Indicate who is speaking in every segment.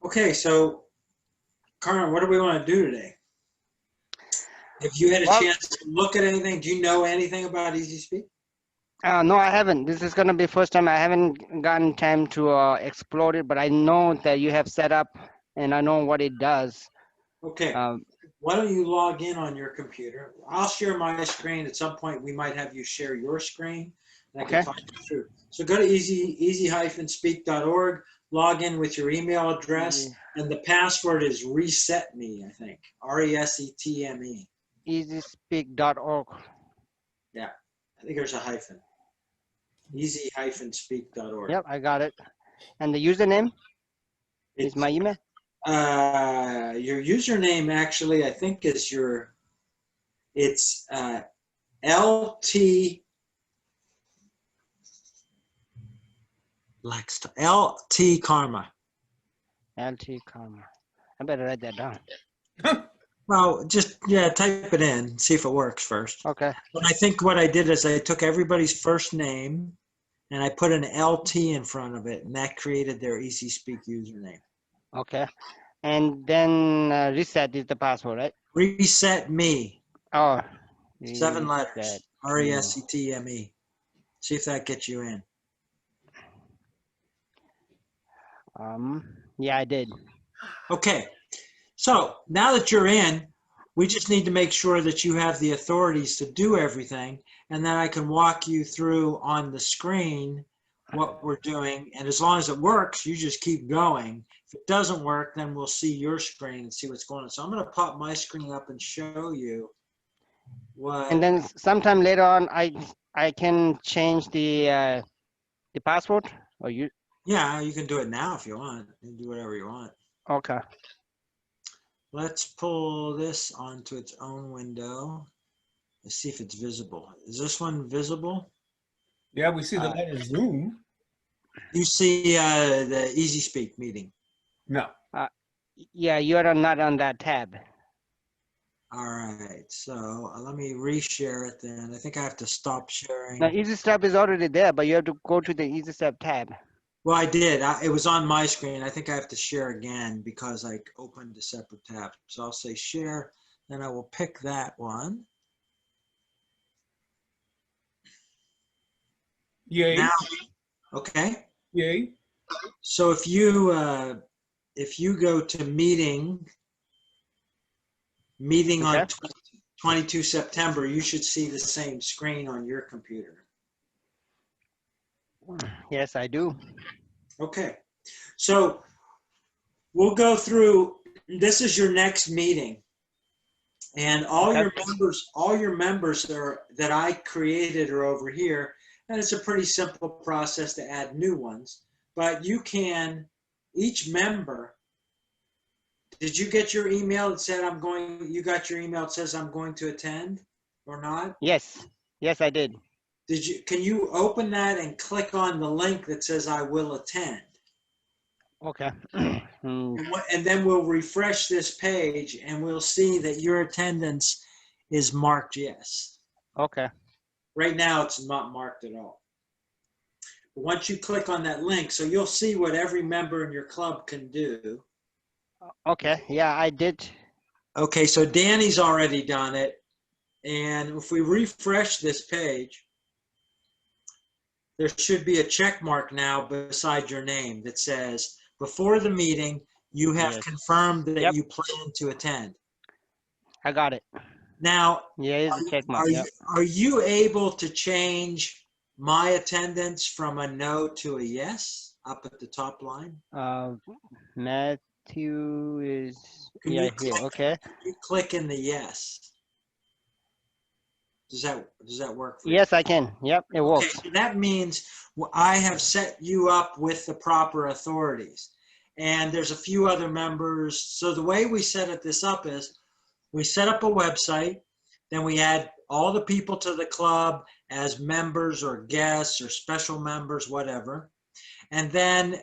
Speaker 1: Okay, so Carmen, what do we want to do today? Have you had a
Speaker 2: Well,
Speaker 1: chance to look at anything? Do you know anything about easySPEAK?
Speaker 2: no, I haven't. This is gonna be first time. I haven't gotten time to explore it, but I know that you have set up, and I know what it does.
Speaker 1: Okay,
Speaker 2: Um,
Speaker 1: why don't you log in on your computer? I'll share my screen. At some point, we might have you share your screen, and I can
Speaker 2: okay.
Speaker 1: talk you through. So go to easy-speak.org, log in with your email address, and the password is resetme, I think. RESETME.
Speaker 2: easySPEAK.org.
Speaker 1: Yeah, I think there's a hyphen. Easy-speak.org.
Speaker 2: Yep, I got it. And the username is
Speaker 1: It's
Speaker 2: my email.
Speaker 1: your username actually, I think, is it's LT LT Karma.
Speaker 2: LT Karma. I better write that down.
Speaker 1: Well, just type it in, see if it works first.
Speaker 2: Okay.
Speaker 1: And I think what I did is I took everybody's first name and I put an LT in front of it, and that created their easySPEAK username.
Speaker 2: Okay. And then reset is the password, right?
Speaker 1: Reset me.
Speaker 2: Oh,
Speaker 1: 7
Speaker 2: reset
Speaker 1: letters.
Speaker 2: me.
Speaker 1: RESETME. See if that gets you in.
Speaker 2: Yeah, I did.
Speaker 1: Okay. So now that you're in, we just need to make sure that you have the authorities to do everything, and then I can walk you through on the screen what we're doing. And as long as it works, you just keep going. If it doesn't work, then we'll see your screen and see what's going on. So I'm going to pop my screen up and show you
Speaker 2: And
Speaker 1: what.
Speaker 2: then sometime later on, I can change the password. Or you?
Speaker 1: Yeah, you can do it now if you want. You can do whatever you want.
Speaker 2: Okay.
Speaker 1: Let's pull this onto its own window. Let's see if it's visible. Is this one visible?
Speaker 3: Yeah, we see the letter Zoom.
Speaker 1: You see the easySPEAK meeting.
Speaker 3: No.
Speaker 2: Yeah, you're not on that tab.
Speaker 1: All right, so let me reshare it then. I think I have to stop sharing.
Speaker 2: Now, Easy Step is already there, but you have to go to the Easy Step tab.
Speaker 1: Well, I did. It was on my screen. I think I have to share again because I opened a separate tab. So I'll say share, then I will pick that one.
Speaker 3: Yay.
Speaker 1: Now, okay.
Speaker 3: Yay.
Speaker 1: So if you go to meeting
Speaker 2: Okay.
Speaker 1: on 22 September, you should see the same screen on your computer.
Speaker 2: Yes, I do.
Speaker 1: Okay. So we'll go through, this is your next meeting. And all
Speaker 2: Okay.
Speaker 1: your members that I created are over here. And it's a pretty simple process to add new ones. But you can, each member, did you get your email that said you got your email that says I'm going to attend or not?
Speaker 2: Yes. Yes, I did.
Speaker 1: Can you open that and click on the link that says I will attend?
Speaker 2: Okay.
Speaker 1: And then we'll refresh this page and we'll see that your attendance is marked yes.
Speaker 2: Okay.
Speaker 1: Right now it's not marked at all. But once you click on that link, so you'll see what every member in your club can do.
Speaker 2: Okay. Yeah, I did.
Speaker 1: Okay, so Danny's already done it. And if we refresh this page, there should be a check mark now beside your name that says, before the meeting, you have confirmed that you plan to attend.
Speaker 2: I got it.
Speaker 1: Now,
Speaker 2: yeah, it's a check mark.
Speaker 1: Are you able to change my attendance from a no to a yes up at the top line?
Speaker 2: Matthew is
Speaker 1: Can
Speaker 2: here. Okay.
Speaker 1: You click in the yes. Does that work for you?
Speaker 2: Yes, I can. Yep, it works.
Speaker 1: So that means I have set you up with the proper authorities. And there's a few other members. So the way we set this up is we set up a website, then we add all the people to the club as members or guests or special members, whatever. And then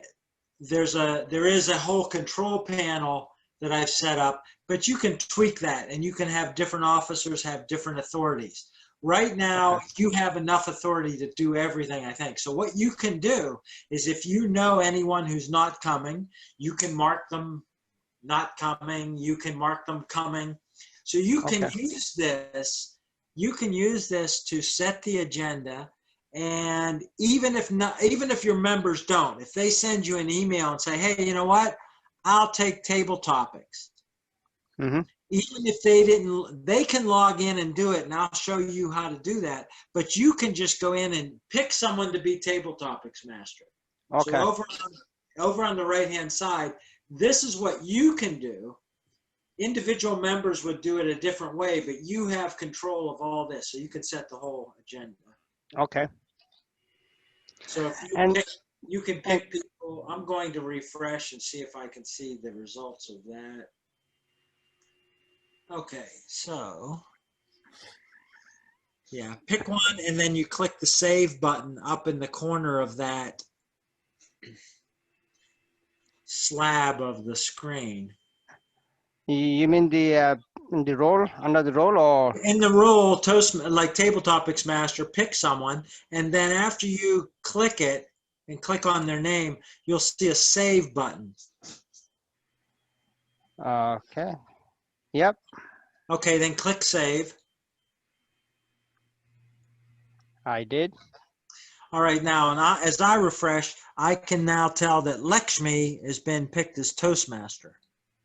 Speaker 1: there is a whole control panel that I've set up, but you can tweak that and you can have different officers have different authorities. Right now,
Speaker 2: Okay.
Speaker 1: you have enough authority to do everything, I think. So what you can do is if you know anyone who's not coming, you can mark them not coming, you can mark them coming. So you can
Speaker 2: Okay.
Speaker 1: use this, you can use this to set the agenda. And even if your members don't, if they send you an email and say, hey, you know what, I'll take table topics.
Speaker 2: Mm-hmm.
Speaker 1: Even if they didn't, they can log in and do it, and I'll show you how to do that. But you can just go in and pick someone to be table topics master. So
Speaker 2: Okay.
Speaker 1: over on the right-hand side, this is what you can do. Individual members would do it a different way, but you have control of all this, so you can set the whole agenda.
Speaker 2: Okay.
Speaker 1: So if
Speaker 2: And
Speaker 1: you can
Speaker 2: and
Speaker 1: pick people. I'm going to refresh and see if I can see the results of that. Okay, so yeah, pick one and then you click the save button up in the corner of that slab of the screen.
Speaker 2: you mean the role under the role or?
Speaker 1: In the role, like Table Topics Master, pick someone, and then after you click it and click on their name, you'll see a save button.
Speaker 2: Okay. Yep.
Speaker 1: Okay, then click save.
Speaker 2: I did.
Speaker 1: All right, now, and as I refresh, I can now tell that Lakshmi has been picked as Toastmaster.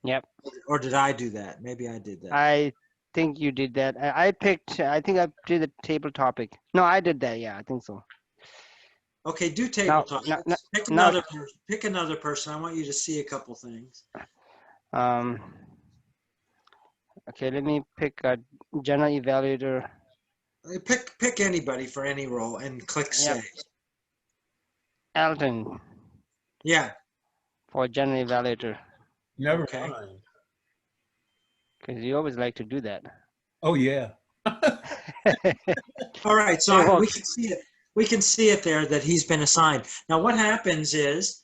Speaker 2: Yep.
Speaker 1: Or did I do that? Maybe I did that.
Speaker 2: I think you did that. I think I did the table topic. No, I did that. Yeah, I think so.
Speaker 1: Okay, do
Speaker 2: Now,
Speaker 1: Table Topics. Pick
Speaker 2: now,
Speaker 1: another person. Pick another person. I want you to see a couple things.
Speaker 2: okay, let me pick a general evaluator.
Speaker 1: Pick anybody for any role and click
Speaker 2: Yep.
Speaker 1: save.
Speaker 2: Alton
Speaker 1: Yeah.
Speaker 2: for general evaluator.
Speaker 3: Never
Speaker 1: Okay.
Speaker 3: mind.
Speaker 2: Because you always like to do that.
Speaker 3: Oh, yeah.
Speaker 1: All right,
Speaker 2: It
Speaker 1: so we
Speaker 2: works.
Speaker 1: can see it. We can see it there that he's been assigned. Now what happens is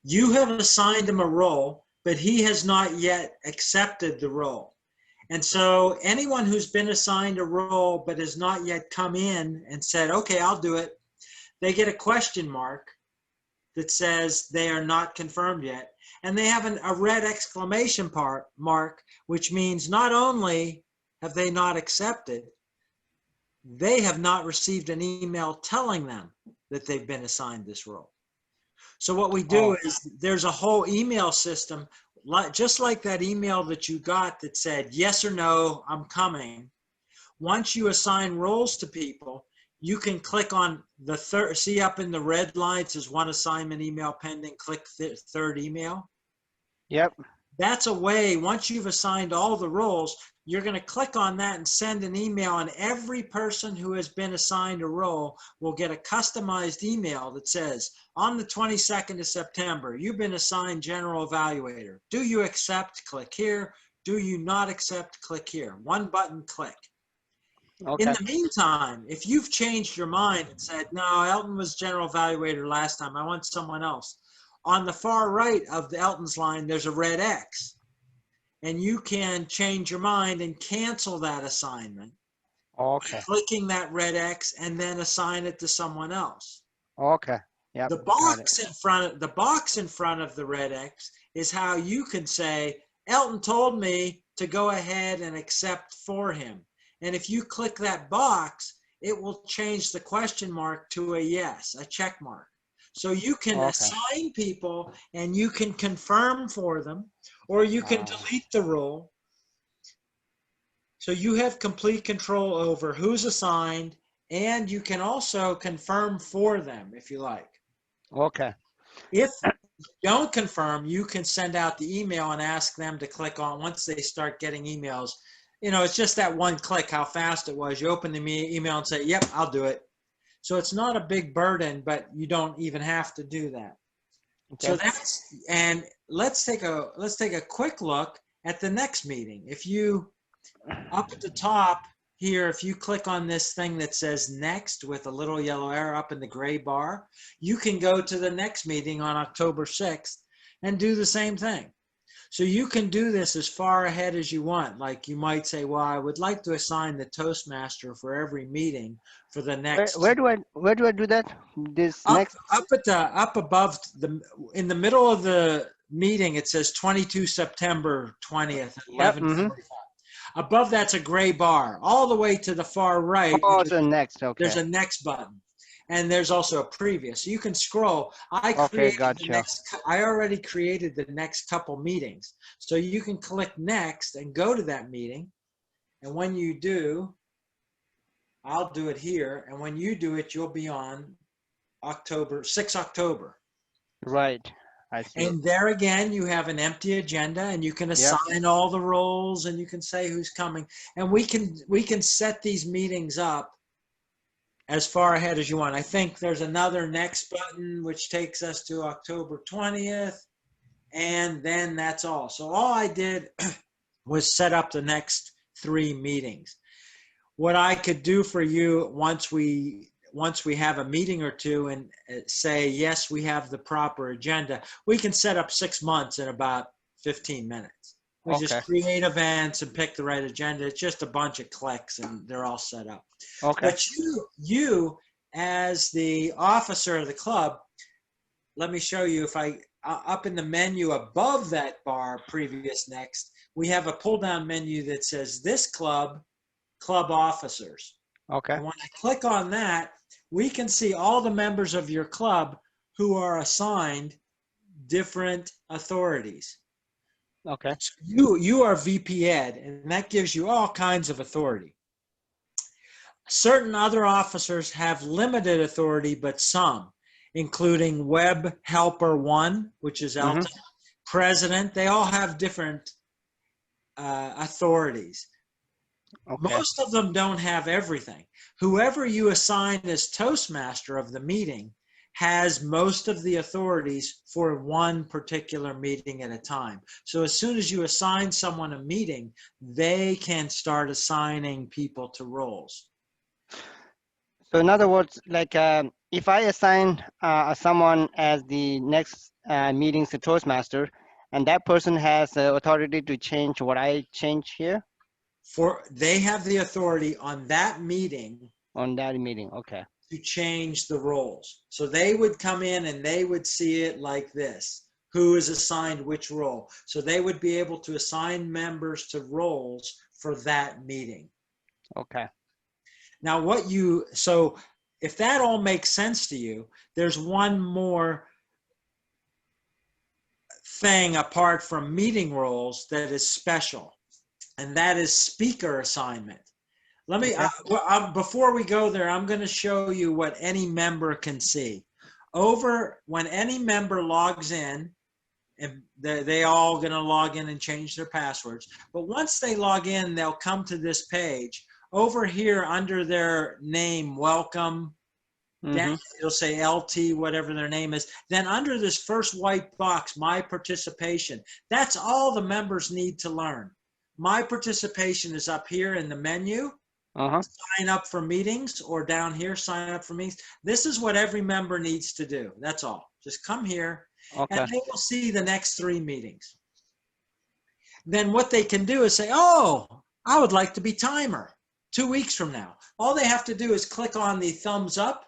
Speaker 1: you have assigned him a role, but he has not yet accepted the role. And so anyone who's been assigned a role but has not yet come in and said, okay, I'll do it, they get a question mark that says they are not confirmed yet. And they have a red exclamation mark, which means not only have they not accepted, they have not received an email telling them that they've been assigned this role. So what we do is there's a whole email system, just like that email that you got that said, yes or no, I'm coming. Once you assign roles to people, you can click on the third, see up in the red line, it says one assignment email pending, click third email.
Speaker 2: Yep.
Speaker 1: That's a way, once you've assigned all the roles, you're going to click on that and send an email, and every person who has been assigned a role will get a customized email that says, on the 22nd of September, you've been assigned general evaluator. Do you accept? Click here. Do you not accept? Click here. One button click.
Speaker 2: Okay.
Speaker 1: In the meantime, if you've changed your mind and said, no, Elton was general evaluator last time, I want someone else. On the far right of the Elton's line, there's a red X. And you can change your mind and cancel that assignment
Speaker 2: Okay.
Speaker 1: by clicking that red X and then assign it to someone else.
Speaker 2: Okay. Yep.
Speaker 1: The box in front of the red X is how you can say, Elton told me to go ahead and accept for him. And if you click that box, it will change the question mark to a yes, a check mark. So you can assign people and you can confirm for them, or you can delete the role. So you have complete control over who's assigned, and you can also confirm for them if you like.
Speaker 2: Okay.
Speaker 1: If you don't confirm, you can send out the email and ask them to click on, once they start getting emails, you know, it's just that one click, how fast it was. You open the email and say, yep, I'll do it. So it's not a big burden, but you don't even have to do that. Okay. So that's, and let's take a quick look at the next meeting. If you, up at the top here, if you click on this thing that says next with a little yellow arrow up in the gray bar, you can go to the next meeting on October 6th and do the same thing. So you can do this as far ahead as you want. Like you might say, well, I would like to assign the Toastmaster for every meeting for the next
Speaker 2: Where do I do that? This
Speaker 1: up
Speaker 2: next.
Speaker 1: up above in the middle of the meeting. It says 22 September 20th at
Speaker 2: Yep.
Speaker 1: 11:45. Above that's a gray bar. All the way to the far right,
Speaker 2: Oh, so next.
Speaker 1: there's
Speaker 2: Okay.
Speaker 1: a next button. And there's also a previous. So you can scroll.
Speaker 2: Okay, gotcha.
Speaker 1: I already created the next couple meetings. So you can click next and go to that meeting. And when you do, I'll do it here. And when you do it, you'll be on 6 October.
Speaker 2: Right. I see.
Speaker 1: And there again, you have an empty agenda and you can assign all the roles and you can say who's coming. And we can set these meetings up as far ahead as you want. I think there's another next button, which takes us to October 20th. And then that's all. So all I did was set up the next 3 meetings. What I could do for you once we have a meeting or two and say, yes, we have the proper agenda, we can set up 6 months in about 15 minutes. We just create events and pick the right agenda. It's just a bunch of clicks and they're all set up.
Speaker 2: Okay.
Speaker 1: But you as the officer of the club, let me show you. If I up in the menu above that bar, previous next, we have a pull down menu that says this club officers.
Speaker 2: Okay.
Speaker 1: And when I click on that, we can see all the members of your club who are assigned different authorities.
Speaker 2: Okay.
Speaker 1: You are VP Ed, and that gives you all kinds of authority. Certain other officers have limited authority, but some, including Web Helper 1, which is Elton, President, they all have different authorities.
Speaker 2: Okay.
Speaker 1: Most of them don't have everything. Whoever you assign as Toastmaster of the meeting has most of the authorities for one particular meeting at a time. So as soon as you assign someone a meeting, they can start assigning people to roles.
Speaker 2: So in other words, like if I assign someone as the next meetings to Toastmaster, and that person has authority to change what I change here?
Speaker 1: They have the authority on that meeting.
Speaker 2: On that meeting, okay.
Speaker 1: To change the roles. So they would come in and they would see it like this. Who is assigned which role? So they would be able to assign members to roles for that meeting.
Speaker 2: Okay.
Speaker 1: Now so if that all makes sense to you, there's one more thing apart from meeting roles that is special, and that is speaker assignment. Let me, before we go there, I'm going to show you what any member can see. When any member logs in, and they all going to log in and change their passwords. But once they log in, they'll come to this page. Over here under their name, welcome, it'll say LT, whatever their name is. Then under this first white box, my participation, that's all the members need to learn. My participation is up here in the menu. Sign up for meetings, or down here, sign up for meetings. This is what every member needs to do. That's all. Just come here and they will see the next 3 meetings. Then what they can do is say, oh, I would like to be timer 2 weeks from now. All they have to do is click on the thumbs up.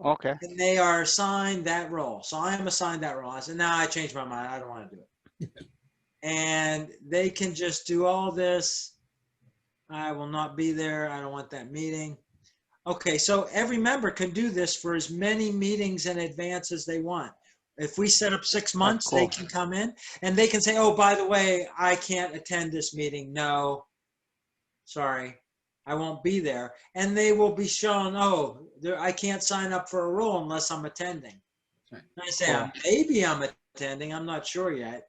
Speaker 2: Okay.
Speaker 1: And they are assigned that role. So I am assigned that role. I said, I changed my mind. I don't want to do it. And they can just do all this. I will not be there. I don't want that meeting. Okay, so every member can do this for as many meetings in advance as they want. If we set up 6 months, they can come in and they can say, oh, by the way, I can't attend this meeting. No, sorry, I won't be there. And they will be shown, oh, I can't sign up for a role unless I'm attending. And I say, maybe I'm attending. I'm not sure yet.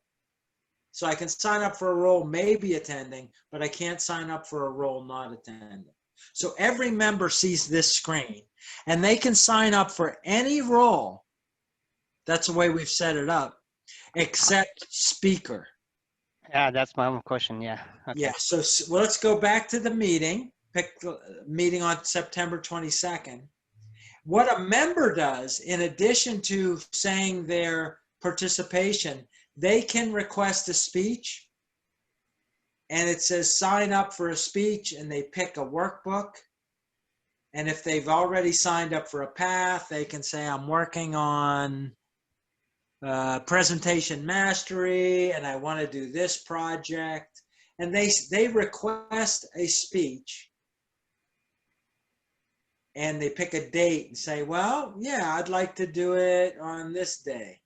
Speaker 1: So I can sign up for a role, maybe attending, but I can't sign up for a role not attending. So every member sees this screen and they can sign up for any role. That's the way we've set it up, except speaker.
Speaker 2: Yeah, that's my own question. Yeah. Okay.
Speaker 1: Yeah. So let's go back to the meeting. Pick the meeting on September 22nd. What a member does, in addition to saying their participation, they can request a speech, and it says sign up for a speech, and they pick a workbook. And if they've already signed up for a path, they can say, I'm working on presentation mastery, and I want to do this project. And they request a speech, and they pick a date and say, well, yeah, I'd like to do it on this day.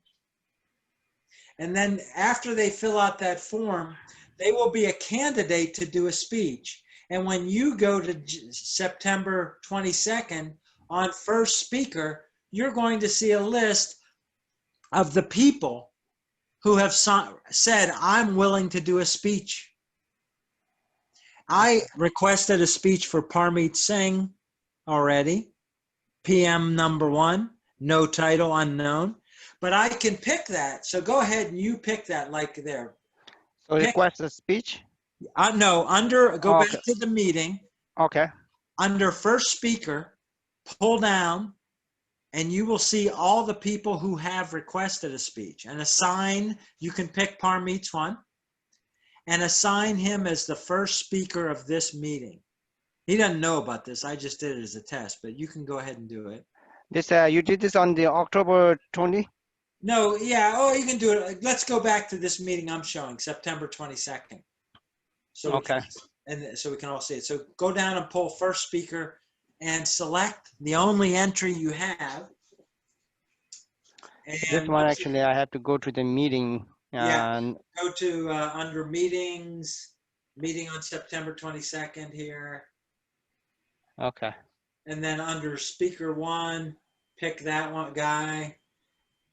Speaker 1: And then after they fill out that form, they will be a candidate to do a speech. And when you go to September 22nd on First Speaker, you're going to see a list of the people who have said, I'm willing to do a speech. I requested a speech for Parmeet Singh already, PM number 1, no title, unknown. But I can pick that. So go ahead and you pick that, like there.
Speaker 2: So request a speech?
Speaker 1: No, go
Speaker 2: Okay.
Speaker 1: back to the meeting.
Speaker 2: Okay.
Speaker 1: Under First Speaker, pull down, and you will see all the people who have requested a speech. And assign, you can pick Parmeet's one, and assign him as the first speaker of this meeting. He doesn't know about this. I just did it as a test, but you can go ahead and do it.
Speaker 2: This you did this on the October 20?
Speaker 1: No, yeah. Oh, you can do it. Let's go back to this meeting I'm showing, September 22nd. So
Speaker 2: Okay.
Speaker 1: so we can all see it. So go down and pull first speaker and select the only entry you have. And
Speaker 2: This one actually I have to go to the meeting.
Speaker 1: Yeah.
Speaker 2: And
Speaker 1: Go to under meetings, meeting on September 22nd here.
Speaker 2: okay.
Speaker 1: And then under speaker 1, pick that one guy.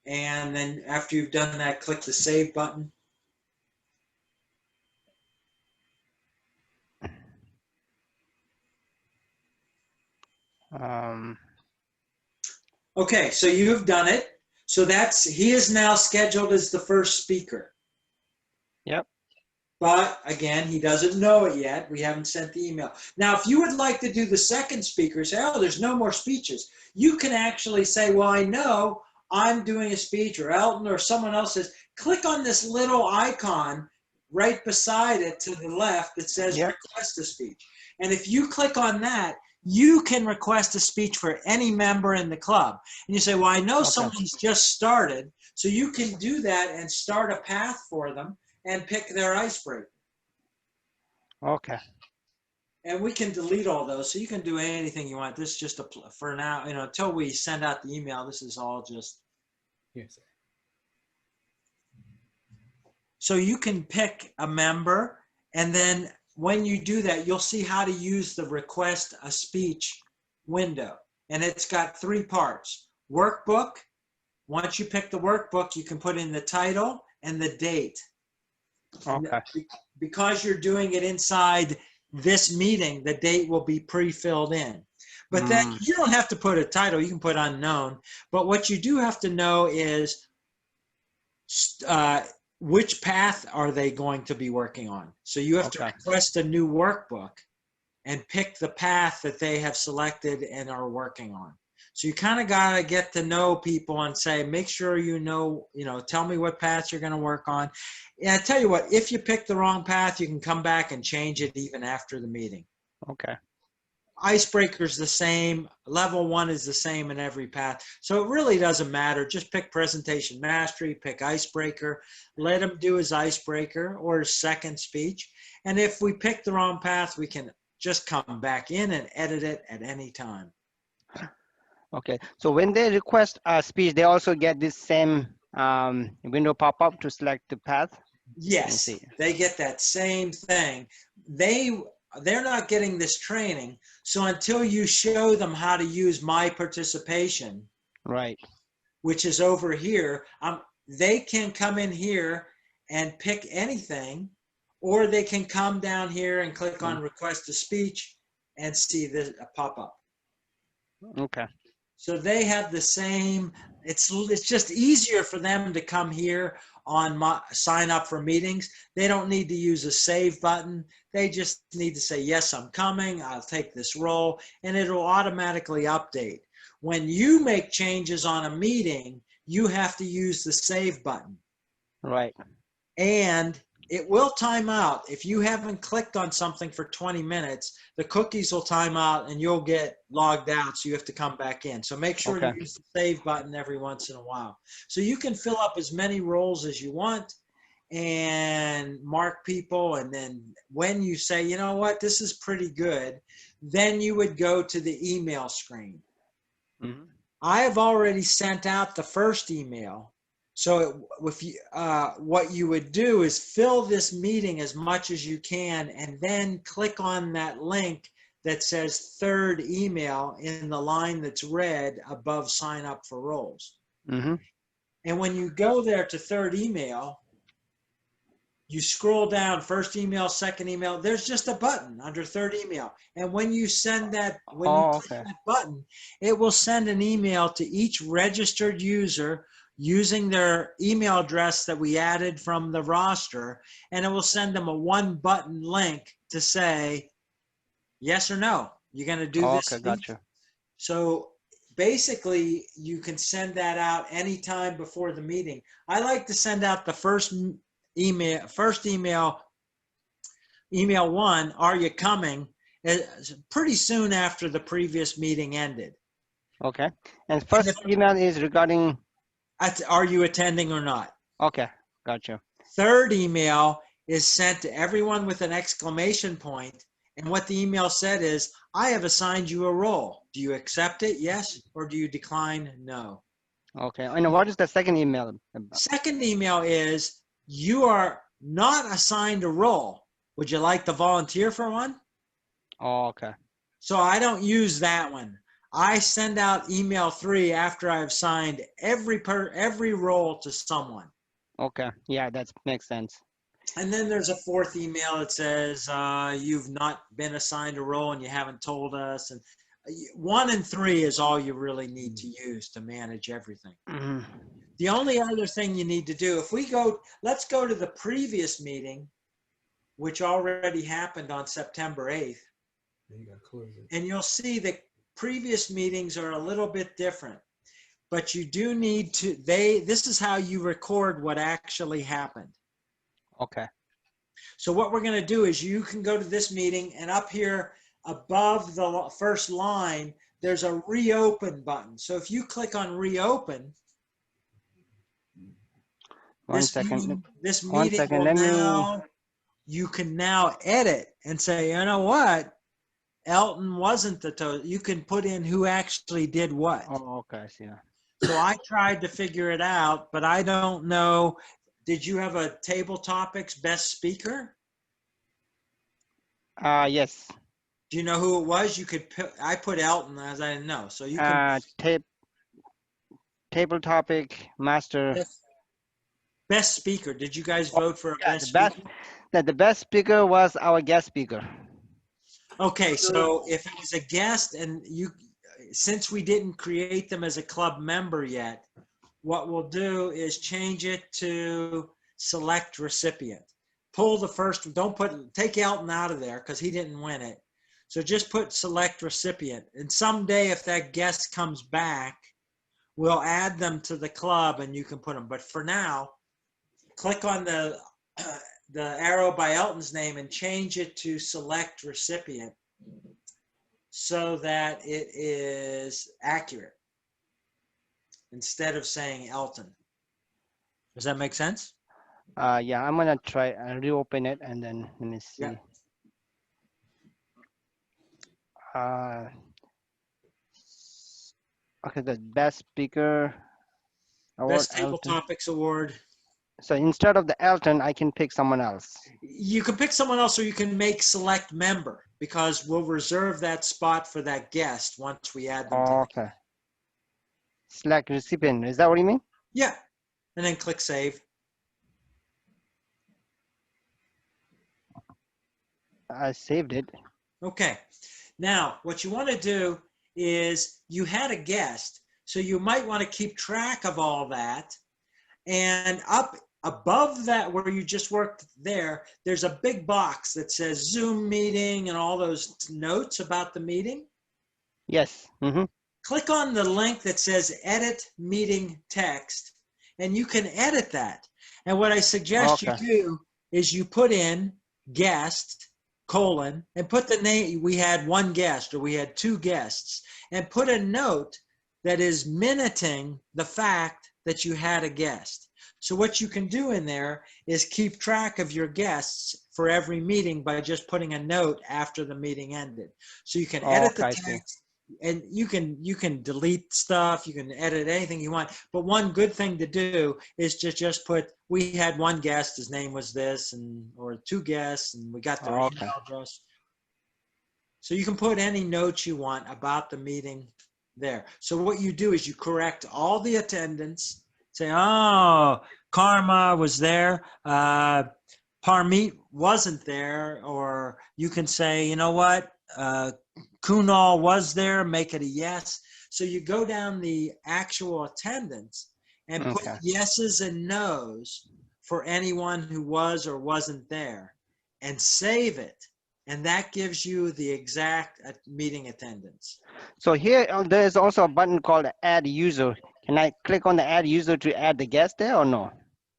Speaker 1: And then after you've done that, click the save button. Okay, so you've done it. So he is now scheduled as the first speaker.
Speaker 2: Yep.
Speaker 1: But again, he doesn't know it yet. We haven't sent the email. Now, if you would like to do the second speaker, say, oh, there's no more speeches. You can actually say, well, I know I'm doing a speech, or Elton or someone else says, click on this little icon right beside it to the left that says request a speech. And if you click on that, you can request a speech for any member in the club. And you say, well, I know someone's just started, so you can do that and start a path for them and pick their icebreaker.
Speaker 2: Okay.
Speaker 1: And we can delete all those, so you can do anything you want. This is just for now, until we send out the email, this is all just.
Speaker 3: Yes.
Speaker 1: So you can pick a member, and then when you do that, you'll see how to use the request a speech window. And it's got 3 parts. Workbook. Once you pick the workbook, you can put in the title and the date.
Speaker 2: Okay.
Speaker 1: Because you're doing it inside this meeting, the date will be pre-filled in. But then you don't have to put a title. You can put unknown. But what you do have to know is which path are they going to be working on. So you have to request a new workbook and pick the path that they have selected and are working on. So you kind of got to get to know people and say, make sure tell me what path you're going to work on. And I tell you what, if you pick the wrong path, you can come back and change it even after the meeting.
Speaker 2: Okay.
Speaker 1: Icebreaker's the same. Level 1 is the same in every path. So it really doesn't matter. Just pick presentation mastery, pick icebreaker, let him do his icebreaker or his second speech. And if we pick the wrong path, we can just come back in and edit it at any time.
Speaker 2: Okay. So when they request a speech, they also get this same window pop up to select the path?
Speaker 1: Yes, they get that same thing. They're not getting this training, so until you show them how to use my participation,
Speaker 2: right,
Speaker 1: which is over here, they can come in here and pick anything, or they can come down here and click on request a speech and see this pop up.
Speaker 2: Okay.
Speaker 1: So they have the same, it's just easier for them to come here on sign up for meetings. They don't need to use a save button. They just need to say, yes, I'm coming. I'll take this role, and it'll automatically update. When you make changes on a meeting, you have to use the save button.
Speaker 2: Right.
Speaker 1: And it will time out. If you haven't clicked on something for 20 minutes, the cookies will time out and you'll get logged out. So you have to come back in. So make sure
Speaker 2: Okay.
Speaker 1: you use the save button every once in a while. So you can fill up as many roles as you want and mark people. And then when you say, you know what, this is pretty good, then you would go to the email screen.
Speaker 2: Mm-hmm.
Speaker 1: I have already sent out the first email. So what you would do is fill this meeting as much as you can and then click on that link that says third email in the line that's red above sign up for roles.
Speaker 2: Mm-hmm.
Speaker 1: And when you go there to third email, you scroll down, first email, second email, there's just a button under third email. And when you send that, when you click
Speaker 2: Okay.
Speaker 1: that button, it will send an email to each registered user using their email address that we added from the roster. And it will send them a one button link to say, yes or no, you're going to do this.
Speaker 2: Okay, gotcha.
Speaker 1: So basically you can send that out anytime before the meeting. I like to send out the first email one, are you coming, pretty soon after the previous meeting ended.
Speaker 2: Okay. And first email is regarding,
Speaker 1: Are you attending or not?
Speaker 2: okay, gotcha.
Speaker 1: Third email is sent to everyone with an exclamation point. And what the email said is, I have assigned you a role. Do you accept it? Yes. Or do you decline? No.
Speaker 2: Okay. And what is the second email?
Speaker 1: Second email is, you are not assigned a role. Would you like to volunteer for one?
Speaker 2: Oh, okay.
Speaker 1: So I don't use that one. I send out email 3 after I've signed every role to someone.
Speaker 2: Okay. Yeah, that makes sense.
Speaker 1: And then there's a fourth email that says, you've not been assigned a role and you haven't told us. And 1 and 3 is all you really need to use to manage everything.
Speaker 2: Mm-hmm.
Speaker 1: The only other thing you need to do, let's go to the previous meeting, which already happened on September 8th.
Speaker 3: You gotta close it.
Speaker 1: And you'll see that previous meetings are a little bit different, but you do need to, this is how you record what actually happened.
Speaker 2: Okay.
Speaker 1: So what we're going to do is you can go to this meeting and up here above the first line, there's a reopen button. So if you click on reopen, this meeting will now, you can now edit and say, you know what? Elton wasn't the toast. You can put in who actually did what.
Speaker 2: Oh, okay. Yeah.
Speaker 1: So I tried to figure it out, but I don't know. Did you have a table topics best speaker?
Speaker 2: Yes.
Speaker 1: Do you know who it was? You could put, I put Elton as I didn't know. So you can
Speaker 2: Table topic master.
Speaker 1: best speaker. Did you guys vote for a
Speaker 2: Yeah,
Speaker 1: best speaker?
Speaker 2: the best speaker was our guest speaker.
Speaker 1: Okay, so if it was a guest and since we didn't create them as a club member yet, what we'll do is change it to select recipient. Pull the first, take Elton out of there because he didn't win it. So just put select recipient. And someday if that guest comes back, we'll add them to the club and you can put them. But for now, click on the arrow by Elton's name and change it to select recipient so that it is accurate instead of saying Elton. Does that make sense?
Speaker 2: Yeah, I'm gonna try and reopen it and then let me see.
Speaker 1: Yeah.
Speaker 2: Okay, the best speaker award.
Speaker 1: Best Table
Speaker 2: Elton.
Speaker 1: Topics Award.
Speaker 2: So instead of the Elton, I can pick someone else.
Speaker 1: You can pick someone else or you can make select member because we'll reserve that spot for that guest once we add them to
Speaker 2: Okay. Select recipient. Is that what you mean?
Speaker 1: Yeah. And then click save.
Speaker 2: I saved it.
Speaker 1: Okay. Now, what you want to do is you had a guest, so you might want to keep track of all that. And up above that, where you just worked there, there's a big box that says Zoom meeting and all those notes about the meeting.
Speaker 2: Yes. Mm-hmm.
Speaker 1: Click on the link that says edit meeting text, and you can edit that. And what I suggest you
Speaker 2: Okay.
Speaker 1: do is you put in guest, colon, and put the name. We had one guest or we had two guests, and put a note that is minuting the fact that you had a guest. So what you can do in there is keep track of your guests for every meeting by just putting a note after the meeting ended. So you can edit the
Speaker 2: Okay, I see.
Speaker 1: text, and you can delete stuff, you can edit anything you want. But one good thing to do is to just put, we had one guest, his name was this, and or two guests, and we got their
Speaker 2: Okay.
Speaker 1: email address. So you can put any notes you want about the meeting there. So what you do is you correct all the attendance, say, oh, Karma was there, Parmeet wasn't there, or you can say, you know what, Kunal was there, make it a yes. So you go down the actual attendance and put
Speaker 2: Okay.
Speaker 1: yeses and nos for anyone who was or wasn't there, and save it. And that gives you the exact meeting attendance.
Speaker 2: So here there is also a button called Add User. Can I click on the Add User to add the guest there or no?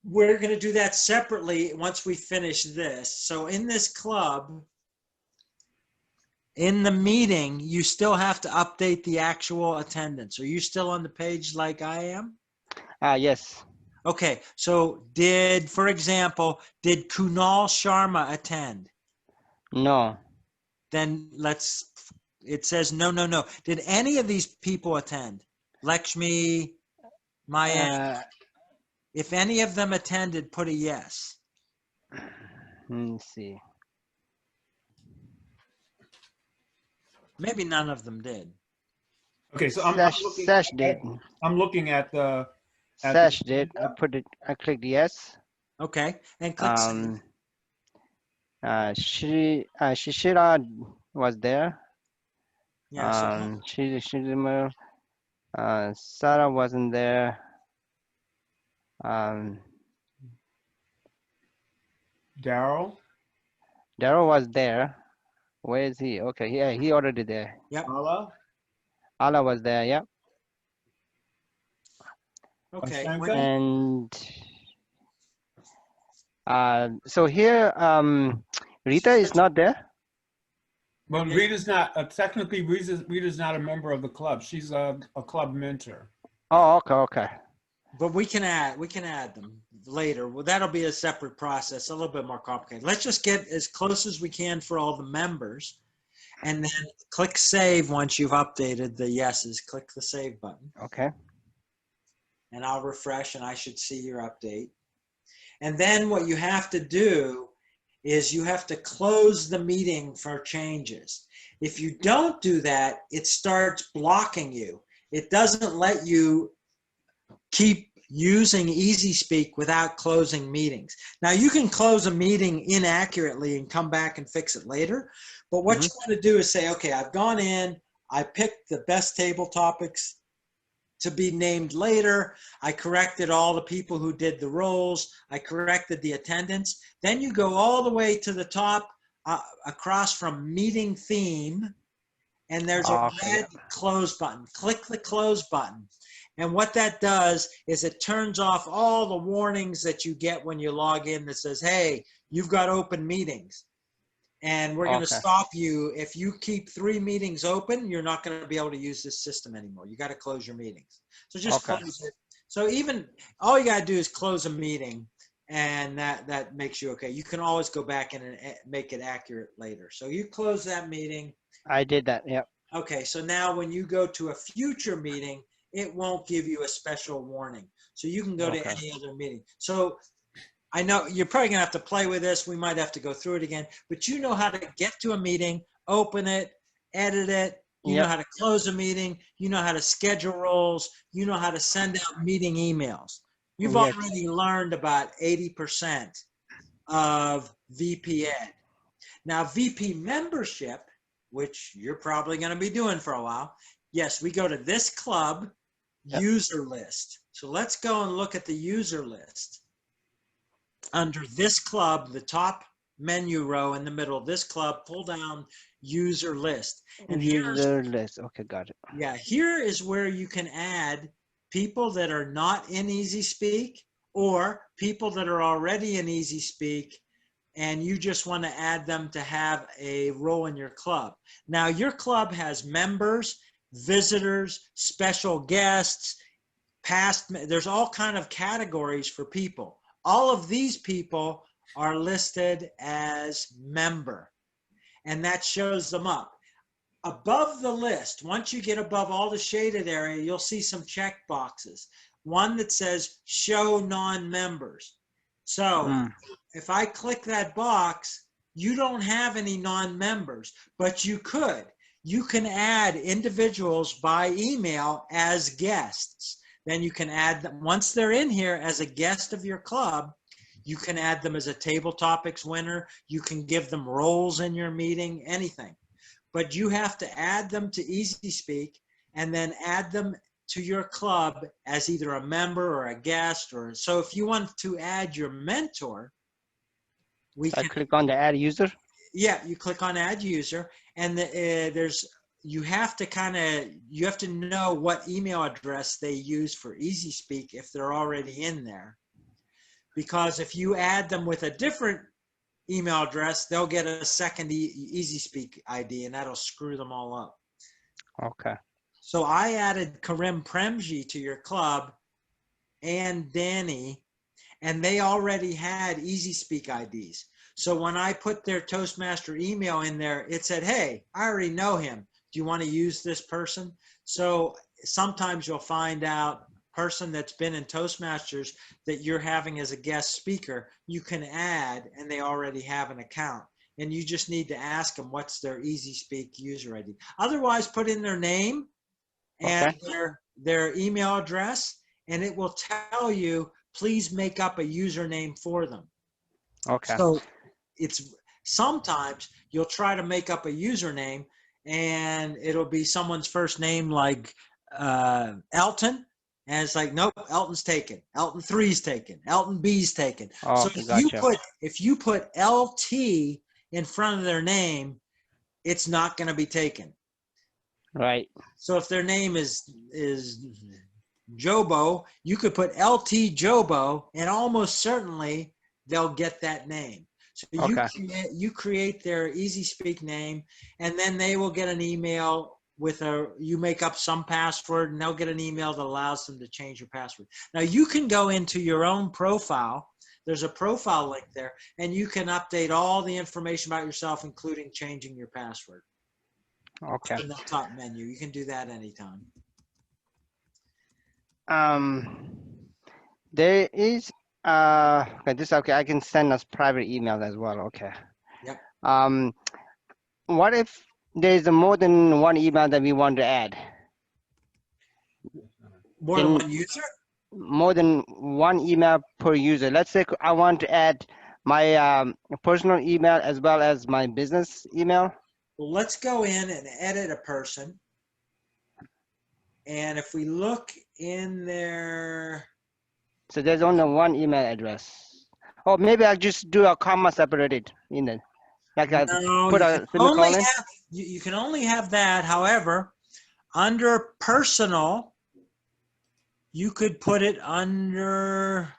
Speaker 1: We're going to do that separately once we finish this. So in this club, in the meeting, you still have to update the actual attendance. Are you still on the page like I am?
Speaker 2: Yes.
Speaker 1: Okay, so for example, did Kunal Sharma attend?
Speaker 2: No.
Speaker 1: Then it says no, no, no. Did any of these people attend? Lakshmi, Maya, if any of them attended, put a yes.
Speaker 2: Let me see.
Speaker 1: Maybe none of them did.
Speaker 3: Okay, so I'm looking.
Speaker 2: Sash did.
Speaker 3: I'm looking at the.
Speaker 2: Sash did. I clicked yes.
Speaker 1: Okay, and click save.
Speaker 2: Shishira was there.
Speaker 1: Yeah, so
Speaker 2: Shishima, Sarah wasn't there.
Speaker 3: Daryl.
Speaker 2: Daryl was there. Where is he? Okay, yeah, he already there.
Speaker 1: yep.
Speaker 2: Allah was there, yeah.
Speaker 1: Okay.
Speaker 3: Ashanka?
Speaker 2: And so here, Rita is not there.
Speaker 3: Well, Rita's not technically. Rita's not a member of the club. She's a club mentor.
Speaker 2: Oh, okay.
Speaker 1: But we can add them later. Well, that'll be a separate process, a little bit more complicated. Let's just get as close as we can for all the members, and then click save once you've updated the yeses. Click the save button.
Speaker 2: Okay.
Speaker 1: And I'll refresh, and I should see your update. And then what you have to do is you have to close the meeting for changes. If you don't do that, it starts blocking you. It doesn't let you keep using easySPEAK without closing meetings. Now you can close a meeting inaccurately and come back and fix it later. But what you want to do is say, okay, I've gone in, I picked the best table topics to be named later. I corrected all the people who did the roles. I corrected the attendance. Then you go all the way to the top across from meeting theme, and there's a red close button. Click the close button. And what that does is it turns off all the warnings that you get when you log in that says, hey, you've got open meetings. And we're going to stop you. If you keep 3 meetings open, you're not going to be able to use this system anymore. You got to close your meetings. So just close it. So even all you got to do is close a meeting, and that makes you okay. You can always go back in and make it accurate later. So you close that meeting.
Speaker 2: I did that, yep.
Speaker 1: Okay, so now when you go to a future meeting, it won't give you a special warning. So you can go to any other meeting. So I know you're probably gonna have to play with this. We might have to go through it again, but you know how to get to a meeting, open it, edit it. You know how to close a meeting. You know how to schedule roles. You know how to send out meeting emails. You've already learned about 80% of VP Ed. Now VP membership, which you're probably gonna be doing for a while. Yes, we go to this club user list. So let's go and look at the user list. Under this club, the top menu row in the middle, this club, pull down user list. And
Speaker 2: user list, okay, got it.
Speaker 1: Yeah, here is where you can add people that are not in easySPEAK or people that are already in easySPEAK and you just want to add them to have a role in your club. Now, your club has members, visitors, special guests, there's all kind of categories for people. All of these people are listed as member, and that shows them up. Above the list, once you get above all the shaded area, you'll see some check boxes. One that says show non-members. So if I click that box, you don't have any non-members, but you could. You can add individuals by email as guests. Then you can add them, once they're in here as a guest of your club, you can add them as a table topics winner. You can give them roles in your meeting, anything. But you have to add them to easySPEAK and then add them to your club as either a member or a guest. Or so if you want to add your mentor,
Speaker 2: I click on the add user.
Speaker 1: Yeah, you click on add user, and you have to know what email address they use for easySPEAK if they're already in there. Because if you add them with a different email address, they'll get a second easySPEAK ID, and that'll screw them all up.
Speaker 2: Okay.
Speaker 1: So I added Karim Premji to your club and Danny, and they already had easySPEAK IDs. So when I put their Toastmaster email in there, it said, hey, I already know him. Do you want to use this person? So sometimes you'll find out person that's been in Toastmasters that you're having as a guest speaker, you can add, and they already have an account. And you just need to ask them what's their easySPEAK user ID. Otherwise, put in their name and their email address, and it will tell you, please make up a username for them.
Speaker 2: Okay.
Speaker 1: So it's sometimes you'll try to make up a username and it'll be someone's first name like Elton. And it's like, nope, Elton's taken. Elton 3's taken. Elton B's taken.
Speaker 2: Oh,
Speaker 1: so
Speaker 2: okay,
Speaker 1: if you put LT in front of their name, it's not going to be taken.
Speaker 2: Right.
Speaker 1: So if their name is Jobo, you could put LT Jobo, and almost certainly they'll get that name. So you create their easySPEAK name, and then they will get an email with you make up some password, and they'll get an email that allows them to change your password. Now you can go into your own profile. There's a profile link there, and you can update all the information about yourself, including changing your password.
Speaker 2: Okay.
Speaker 1: In the top menu, you can do that anytime.
Speaker 2: There is okay, I can send us private email as well. Okay.
Speaker 1: Yep.
Speaker 2: What if there's more than one email that we want to add?
Speaker 1: More than one user?
Speaker 2: More than one email per user. Let's say I want to add my personal email as well as my business email.
Speaker 1: Well, let's go in and edit a person. And if we look in there.
Speaker 2: So there's only one email address. Or maybe I'll just do a comma separated in it. Like I put a semicolon.
Speaker 1: You can only have that. However, under personal, you could put it under.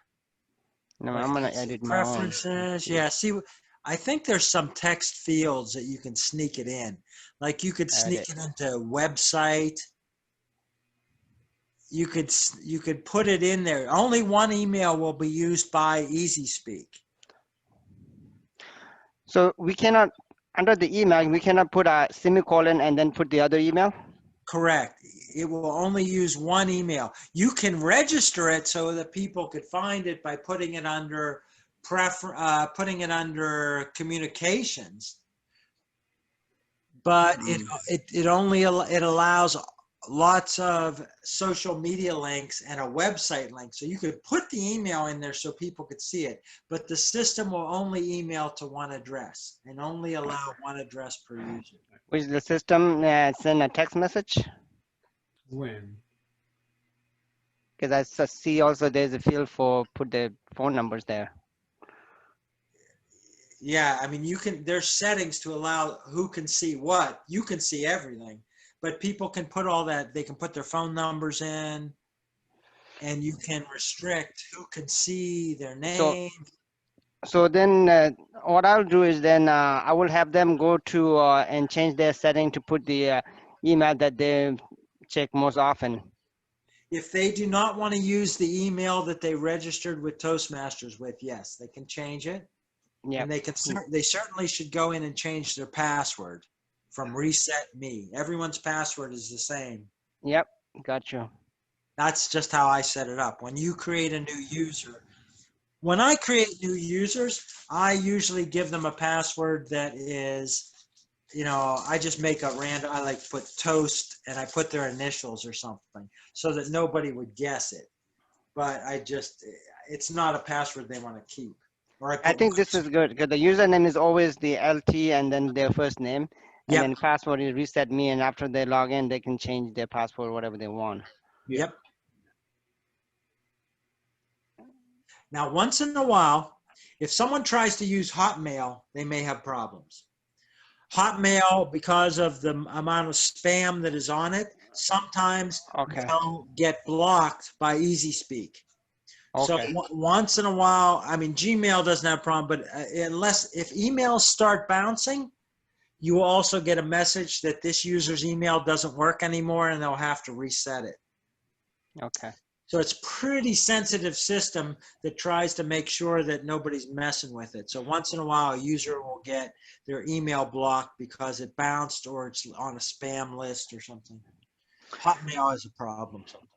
Speaker 2: No, I'm going to edit my own.
Speaker 1: Preferences. Yeah, see, I think there's some text fields that you can sneak it in. Like you could sneak it into website. You could put it in there. Only one email will be used by easySPEAK.
Speaker 2: So we cannot, under the email, we cannot put a semicolon and then put the other email?
Speaker 1: Correct. It will only use one email. You can register it so that people could find it by putting it under communications. But it allows lots of social media links and a website link. So you could put the email in there so people could see it, but the system will only email to one address and only allow one address per user.
Speaker 2: Which the system send a text message?
Speaker 3: When?
Speaker 2: Because I see also there's a field for put the phone numbers there.
Speaker 1: Yeah, I mean, there's settings to allow who can see what. You can see everything. But people can put all that. They can put their phone numbers in. and you can restrict who can see their
Speaker 2: So
Speaker 1: name.
Speaker 2: so then what I'll do is then I will have them go to and change their setting to put the email that they check most often.
Speaker 1: If they do not want to use the email that they registered with Toastmasters with, yes, they can change it.
Speaker 2: Yep.
Speaker 1: And they certainly should go in and change their password from reset me. Everyone's password is the same.
Speaker 2: Yep. Got you.
Speaker 1: That's just how I set it up. When you create a new user, when I create new users, I usually give them a password that is, I just make a random, I like put toast and I put their initials or something so that nobody would guess it. But it's not a password they want to keep. Or
Speaker 2: I think this is good because the username is always the LT and then their first name, and
Speaker 1: Yep.
Speaker 2: then password is reset me, and after they log in, they can change their password whatever they want.
Speaker 1: Yep. Now, once in a while, if someone tries to use Hotmail, they may have problems. Hotmail, because of the amount of spam that is on it, sometimes
Speaker 2: Okay.
Speaker 1: they'll get blocked by easySPEAK. So
Speaker 2: Okay.
Speaker 1: once in a while, I mean, Gmail doesn't have a problem, but if emails start bouncing, you will also get a message that this user's email doesn't work anymore and they'll have to reset it.
Speaker 2: Okay.
Speaker 1: So it's pretty sensitive system that tries to make sure that nobody's messing with it. So once in a while, a user will get their email blocked because it bounced or it's on a spam list or something. Hotmail is a problem sometimes.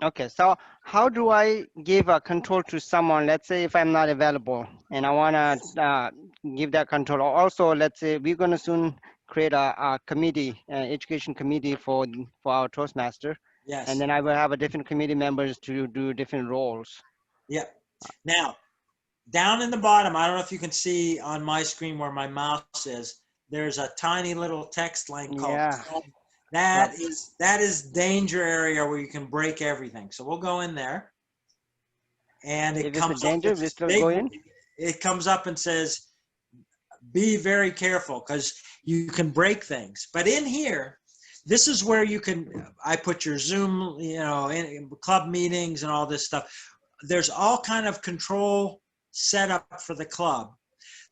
Speaker 2: Okay. So how do I give a control to someone? Let's say if I'm not available and I want to give that control. Also, let's say we're going to soon create a committee, education committee for our Toastmaster.
Speaker 1: Yes.
Speaker 2: And then I will have a different committee members to do different roles.
Speaker 1: Yep. Now, down in the bottom, I don't know if you can see on my screen where my mouse is, there's a tiny little text link called
Speaker 2: Yeah.
Speaker 1: that is danger area where you can break everything. So we'll go in there and
Speaker 2: If it's a
Speaker 1: comes up
Speaker 2: danger,
Speaker 1: with
Speaker 2: we
Speaker 1: this
Speaker 2: still
Speaker 1: big,
Speaker 2: go in.
Speaker 1: it comes up and says, be very careful because you can break things. But in here, this is where I put your Zoom, in club meetings and all this stuff. There's all kind of control set up for the club.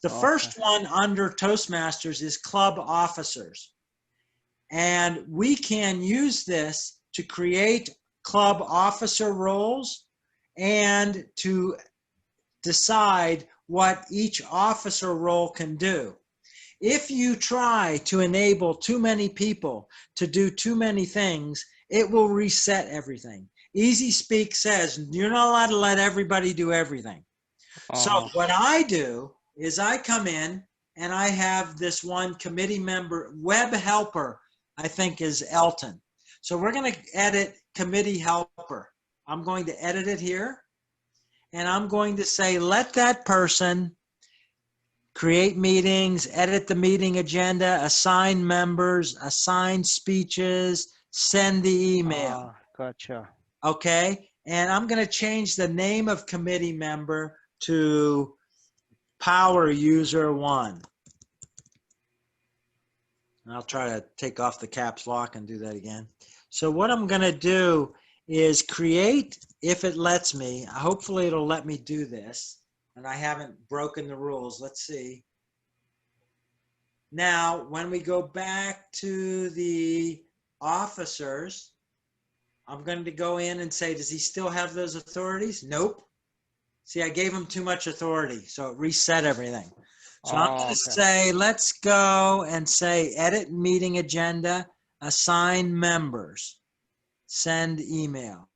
Speaker 1: The first one under Toastmasters is club officers. And we can use this to create club officer roles and to decide what each officer role can do. If you try to enable too many people to do too many things, it will reset everything. easySPEAK says you're not allowed to let everybody do everything. So what I do is I come in and I have this one committee member, web helper, I think is Elton. So we're going to edit committee helper. I'm going to edit it here. And I'm going to say, let that person create meetings, edit the meeting agenda, assign members, assign speeches, send the email.
Speaker 2: Gotcha.
Speaker 1: Okay. And I'm going to change the name of committee member to Power User 1. I'll try to take off the caps lock and do that again. So what I'm going to do is create, if it lets me, hopefully it'll let me do this. And I haven't broken the rules. Let's see. Now, when we go back to the officers, I'm going to go in and say, does he still have those authorities? Nope. See, I gave him too much authority, so it reset everything. So I'm going to say, let's go and say, edit meeting agenda, assign members, send email.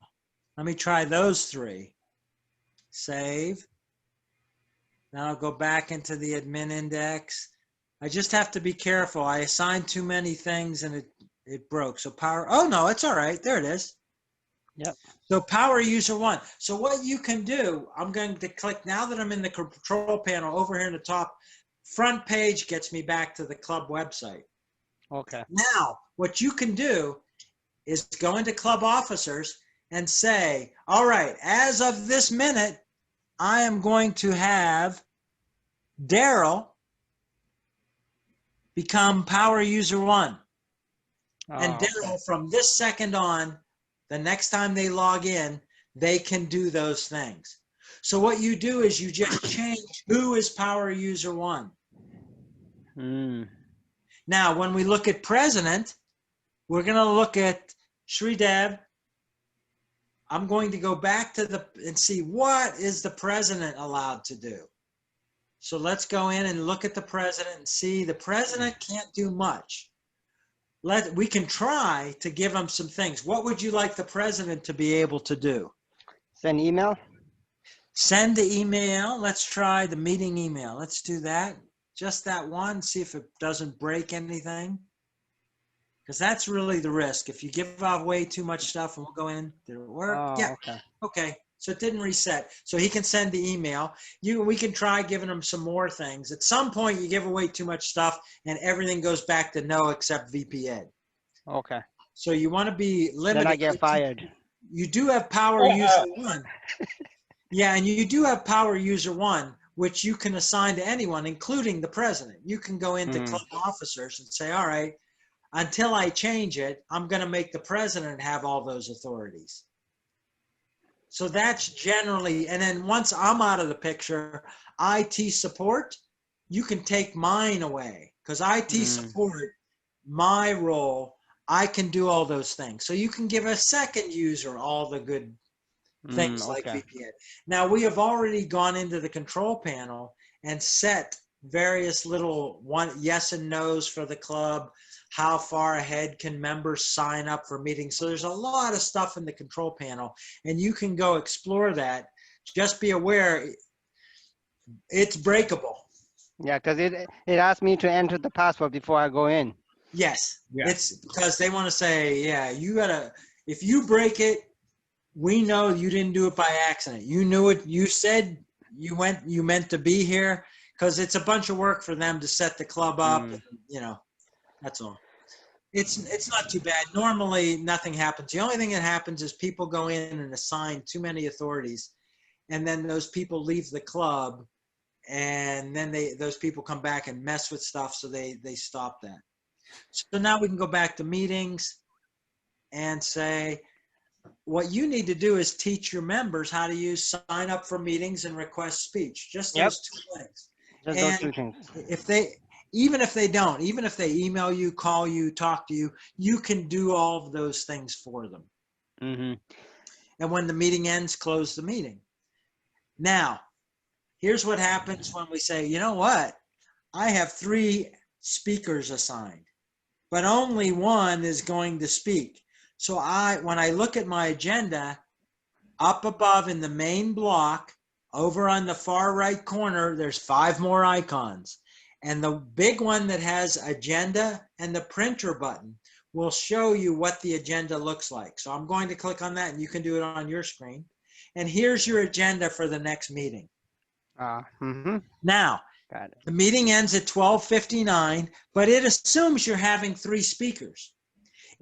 Speaker 1: Let me try those three. Save. Now I'll go back into the admin index. I just have to be careful. I assigned too many things and it broke. So power, oh no, it's all right. There it is.
Speaker 2: Yep.
Speaker 1: So Power User 1. So what you can do, I'm going to click, now that I'm in the control panel over here in the top, front page gets me back to the club website.
Speaker 2: Okay.
Speaker 1: Now, what you can do is go into club officers and say, all right, as of this minute, I am going to have Daryl become Power User 1. And Daryl, from this second on, the next time they log in, they can do those things. So what you do is you just change who is power user 1. Now, when we look at president, we're going to look at Sridev. I'm going to go back to and see what is the president allowed to do. So let's go in and look at the president and see the president can't do much. We can try to give him some things. What would you like the president to be able to do?
Speaker 2: Send email.
Speaker 1: Send the email. Let's try the meeting email. Let's do that. Just that one, see if it doesn't break anything. Because that's really the risk. If you give out way too much stuff and we'll go in, did it work?
Speaker 2: Oh,
Speaker 1: yeah.
Speaker 2: okay.
Speaker 1: Okay. So it didn't reset. So he can send the email. We can try giving him some more things. At some point, you give away too much stuff and everything goes back to no except VPN.
Speaker 2: Okay.
Speaker 1: So you want to be limited.
Speaker 2: Then I get fired.
Speaker 1: You do have power user 1. Yeah, and you do have power user 1, which you can assign to anyone, including the president. You can go into club officers and say, all right, until I change it, I'm going to make the president have all those authorities. So that's generally, and then once I'm out of the picture, IT support, you can take mine away because IT support, my role, I can do all those things. So you can give a second user all the good things like VPN. Now we have already gone into the control panel and set various little yes and no's for the club. How far ahead can members sign up for meetings? So there's a lot of stuff in the control panel and you can go explore that. Just be aware it's breakable.
Speaker 2: Yeah, because it asked me to enter the password before I go in.
Speaker 1: Yes,
Speaker 3: Yeah.
Speaker 1: It's because they want to say, yeah, you gotta, if you break it, we know you didn't do it by accident. You knew it. You said you meant to be here because it's a bunch of work for them to set the club up. And, that's all. It's not too bad. Normally nothing happens. The only thing that happens is people go in and assign too many authorities and then those people leave the club and then those people come back and mess with stuff. So they stop that. So now we can go back to meetings and say, what you need to do is teach your members how to sign up for meetings and request speech. Just those 2 things.
Speaker 2: Just those 2 things.
Speaker 1: Even if they email you, call you, talk to you, you can do all of those things for them. And when the meeting ends, close the meeting. Now, here's what happens when we say, you know what? I have 3 speakers assigned, but only 1 is going to speak. So when I look at my agenda, up above in the main block, over on the far right corner, there's 5 more icons. And the big one that has agenda and the printer button will show you what the agenda looks like. So I'm going to click on that and you can do it on your screen. And here's your agenda for the next meeting. Now,
Speaker 2: got it.
Speaker 1: The meeting ends at 12:59, but it assumes you're having 3 speakers.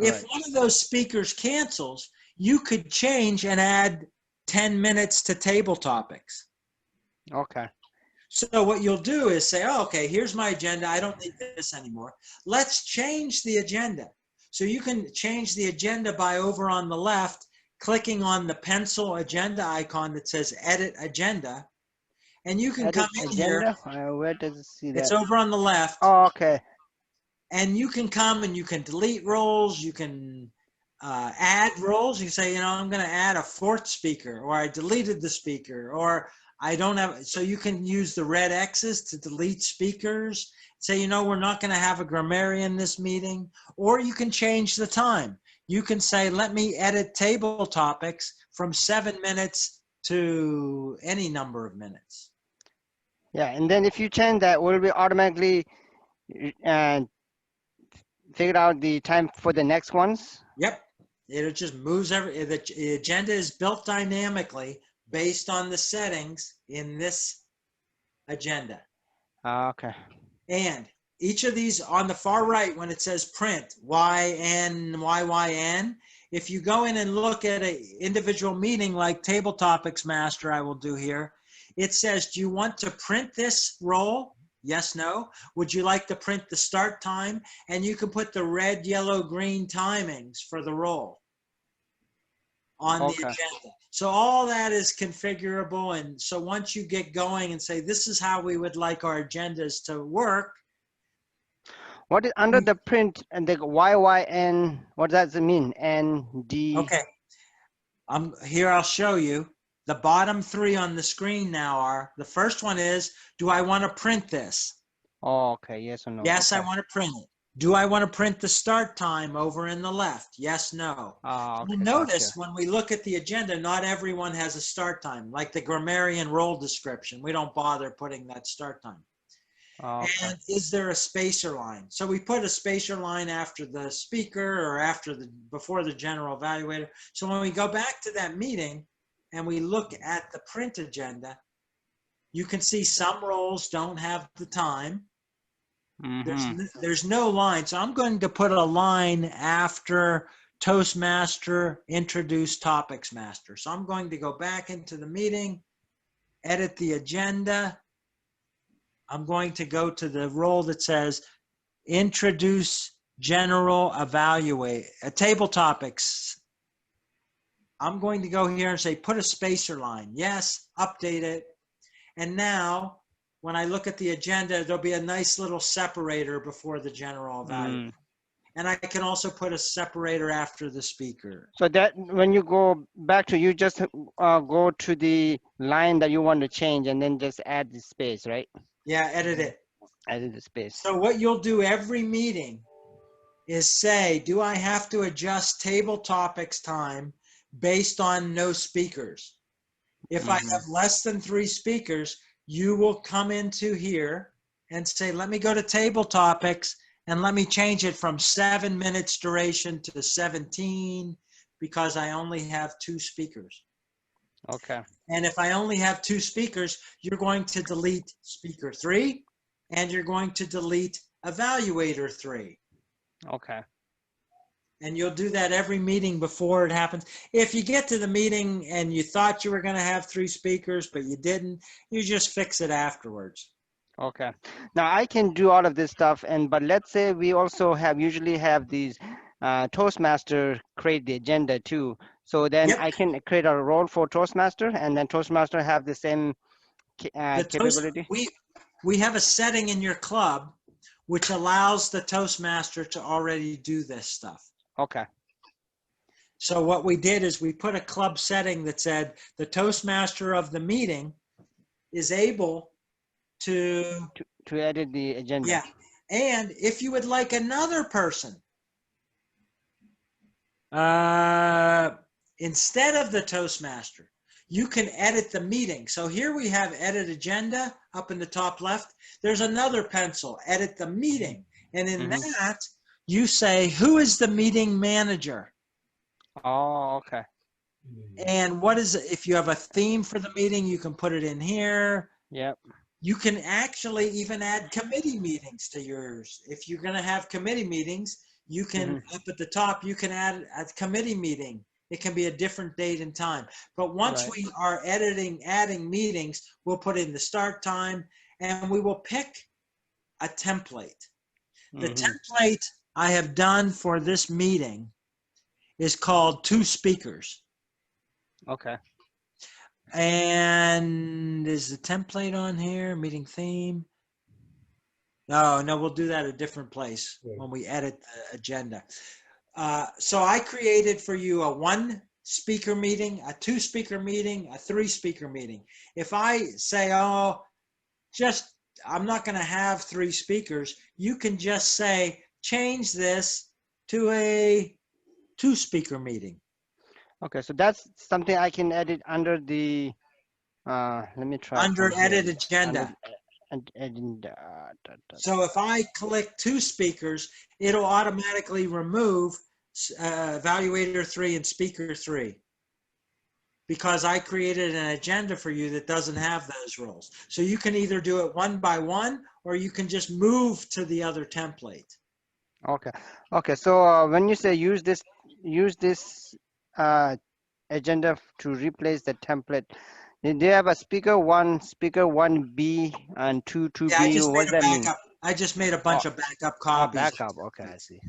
Speaker 1: If one of those speakers cancels, you could change and add 10 minutes to table topics.
Speaker 2: Okay.
Speaker 1: So what you'll do is say, oh, okay, here's my agenda. I don't need this anymore. Let's change the agenda. So you can change the agenda by over on the left, clicking on the pencil agenda icon that says edit agenda. And you can
Speaker 2: Edit
Speaker 1: come in
Speaker 2: agenda?
Speaker 1: here.
Speaker 2: Where does it see that?
Speaker 1: It's over on the left.
Speaker 2: Oh, okay.
Speaker 1: And you can come and you can delete roles. You can add roles. You say, I'm going to add a 4th speaker, or I deleted the speaker, or I don't have. So you can use the red X's to delete speakers. Say, we're not going to have a grammarian this meeting, or you can change the time. You can say, let me edit table topics from 7 minutes to any number of minutes.
Speaker 2: Yeah, and then if you change that, will we automatically figure out the time for the next ones?
Speaker 1: Yep. It just moves the agenda is built dynamically based on the settings in this agenda.
Speaker 2: Okay.
Speaker 1: And each of these on the far right, when it says print, YN, YYN, if you go in and look at an individual meeting like Table Topics Master, I will do here, it says, do you want to print this role? Yes, no. Would you like to print the start time? And you can put the red, yellow, green timings for the role. on the
Speaker 2: Okay.
Speaker 1: agenda. So all that is configurable. And so once you get going and say, this is how we would like our agendas to work.
Speaker 2: What is under the print and the YYN? What does it mean? ND.
Speaker 1: Okay. Here, I'll show you. The bottom three on the screen now are, the first one is, do I want to print this?
Speaker 2: Oh, okay. Yes or no?
Speaker 1: Yes,
Speaker 2: Okay.
Speaker 1: I want to print it. Do I want to print the start time over in the left? Yes, no.
Speaker 2: Ah,
Speaker 1: You'll
Speaker 2: okay.
Speaker 1: notice
Speaker 2: Gotcha.
Speaker 1: when we look at the agenda, not everyone has a start time, like the grammarian role description. We don't bother putting that start time.
Speaker 2: Okay.
Speaker 1: And is there a spacer line? So we put a spacer line after the speaker or before the general evaluator. So when we go back to that meeting and we look at the print agenda, you can see some roles don't have the time. There's no line. So I'm going to put a line after Toastmaster, introduce topics master. So I'm going to go back into the meeting, edit the agenda. I'm going to go to the role that says introduce general evaluate, table topics. I'm going to go here and say, put a spacer line. Yes, update it. And now when I look at the agenda, there'll be a nice little separator before the general evaluator. And I can also put a separator after the speaker.
Speaker 2: So that when you go back to, you just go to the line that you want to change and then just add the space, right?
Speaker 1: Yeah, edit it.
Speaker 2: Add the space.
Speaker 1: So what you'll do every meeting is say, do I have to adjust table topics time based on no speakers? If I have less than 3 speakers, you will come into here and say, let me go to table topics and let me change it from 7 minutes duration to 17 because I only have 2 speakers.
Speaker 2: Okay.
Speaker 1: And if I only have 2 speakers, you're going to delete speaker 3 and you're going to delete evaluator 3.
Speaker 2: Okay.
Speaker 1: And you'll do that every meeting before it happens. If you get to the meeting and you thought you were going to have 3 speakers, but you didn't, you just fix it afterwards.
Speaker 2: Okay. Now I can do all of this stuff, but let's say we also usually have these Toastmaster create the agenda too. So then
Speaker 1: Yep.
Speaker 2: I can create a role for Toastmaster, and then Toastmaster have the same capability.
Speaker 1: We have a setting in your club which allows the Toastmaster to already do this stuff.
Speaker 2: Okay.
Speaker 1: So what we did is we put a club setting that said the Toastmaster of the meeting is able to
Speaker 2: edit the agenda.
Speaker 1: Yeah. And if you would like another person, instead of the Toastmaster, you can edit the meeting. So here we have edit agenda up in the top left. There's another pencil, edit the meeting. And in that, you say, who is the meeting manager?
Speaker 2: Oh, okay.
Speaker 1: And what is it? If you have a theme for the meeting, you can put it in here.
Speaker 2: Yep.
Speaker 1: You can actually even add committee meetings to yours. If you're going to have committee meetings, you can, up at the top, you can add a committee meeting. It can be a different date and time. But once we are adding meetings, we'll put in the start time and we will pick a template. The template I have done for this meeting is called 2 speakers.
Speaker 2: Okay.
Speaker 1: And is the template on here? Meeting theme? No, we'll do that at a different place when we edit the agenda. So I created for you a 1 speaker meeting, a 2 speaker meeting, a 3 speaker meeting. If I say, I'm not going to have 3 speakers, you can just say, change this to a 2 speaker meeting.
Speaker 2: Okay, so that's something I can edit under the, let me try.
Speaker 1: Under edit agenda. So if I click 2 speakers, it'll automatically remove evaluator 3 and speaker 3 because I created an agenda for you that doesn't have those roles. So you can either do it 1 by 1 or you can just move to the other template.
Speaker 2: Okay. Okay. So when you say use this agenda to replace the template, they have a speaker 1B and 2B.
Speaker 1: Yeah,
Speaker 2: What does that mean?
Speaker 1: I just made a bunch of backup copies.
Speaker 2: Backup. Okay, I see.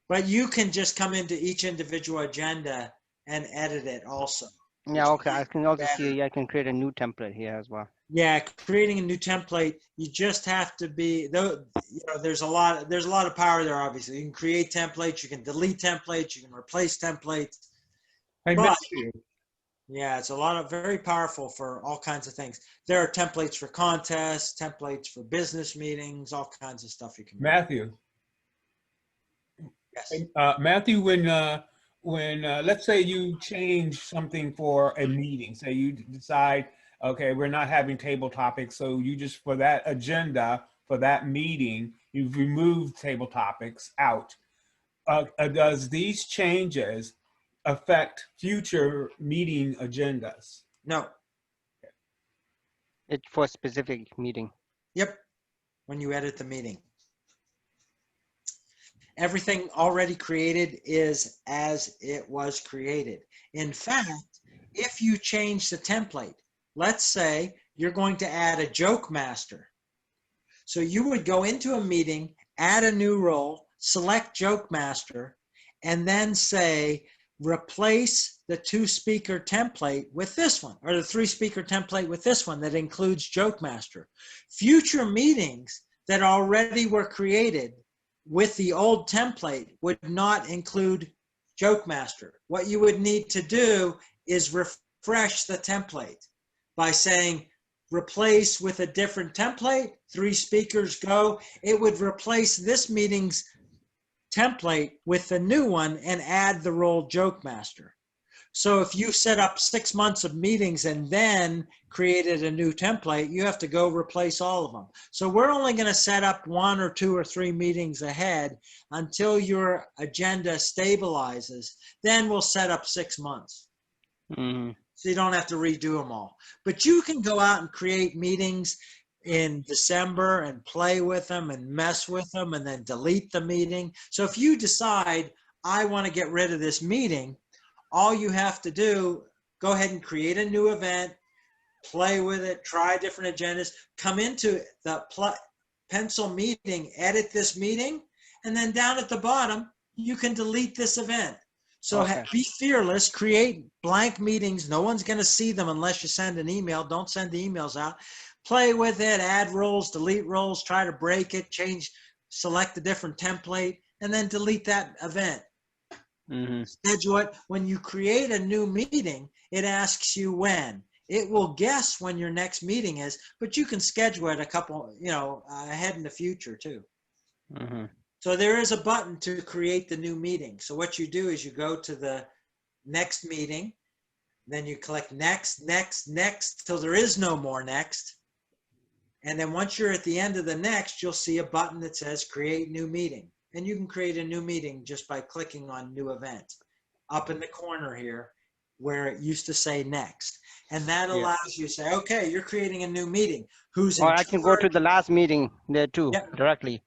Speaker 1: But you can just come into each individual agenda and edit it also.
Speaker 2: Yeah, okay. I can also
Speaker 1: better.
Speaker 2: see I can create a new template here as well.
Speaker 1: Yeah, creating a new template, you just have to be, though, you know, there's a lot of power there, obviously. You can create templates, you can delete templates, you can replace templates.
Speaker 3: Hey,
Speaker 1: But
Speaker 3: Matthew,
Speaker 1: yeah, it's a lot of very powerful for all kinds of things. There are templates for contests, templates for business meetings, all kinds of stuff you can do.
Speaker 3: Matthew,
Speaker 1: Yes.
Speaker 3: Matthew, when let's say you change something for a meeting, say you decide, okay, we're not having table topics, so you just for that agenda for that meeting, you've removed table topics out. Does these changes affect future meeting agendas?
Speaker 1: No.
Speaker 2: It's for a specific meeting.
Speaker 1: Yep. When you edit the meeting. Everything already created is as it was created. In fact, if you change the template, let's say you're going to add a joke master. So you would go into a meeting, add a new role, select joke master, and then say, replace the 2-speaker template with this one, or the 3-speaker template with this one that includes joke master. Future meetings that already were created with the old template would not include joke master. What you would need to do is refresh the template by saying, replace with a different template, 3 speakers go. It would replace this meeting's template with the new one and add the role joke master. So if you set up 6 months of meetings and then created a new template, you have to go replace all of them. So we're only going to set up 1 or 2 or 3 meetings ahead until your agenda stabilizes. Then we'll set up 6 months.
Speaker 2: Mm-hmm.
Speaker 1: So you don't have to redo them all. But you can go out and create meetings in December and play with them and mess with them and then delete the meeting. So if you decide, I want to get rid of this meeting, all you have to do, go ahead and create a new event, play with it, try different agendas, come into the pencil meeting, edit this meeting, and then down at the bottom, you can delete this event. So
Speaker 2: Okay.
Speaker 1: be fearless, create blank meetings. No one's going to see them unless you send an email. Don't send the emails out. Play with it, add roles, delete roles, try to break it, change, select a different template, and then delete that event.
Speaker 2: Mm-hmm.
Speaker 1: Schedule it. When you create a new meeting, it asks you when. It will guess when your next meeting is, but you can schedule it a couple, ahead in the future too.
Speaker 2: Mm-hmm.
Speaker 1: So there is a button to create the new meeting. So what you do is you go to the next meeting, then you click next, next, next, till there is no more next. And then once you're at the end of the next, you'll see a button that says create new meeting. And you can create a new meeting just by clicking on new event up in the corner here where it used to say next. And that allows you to say, okay, you're creating a new meeting. Who's in
Speaker 2: Or I can go to
Speaker 1: charge?
Speaker 2: the last meeting there too,
Speaker 1: Yep.
Speaker 2: directly.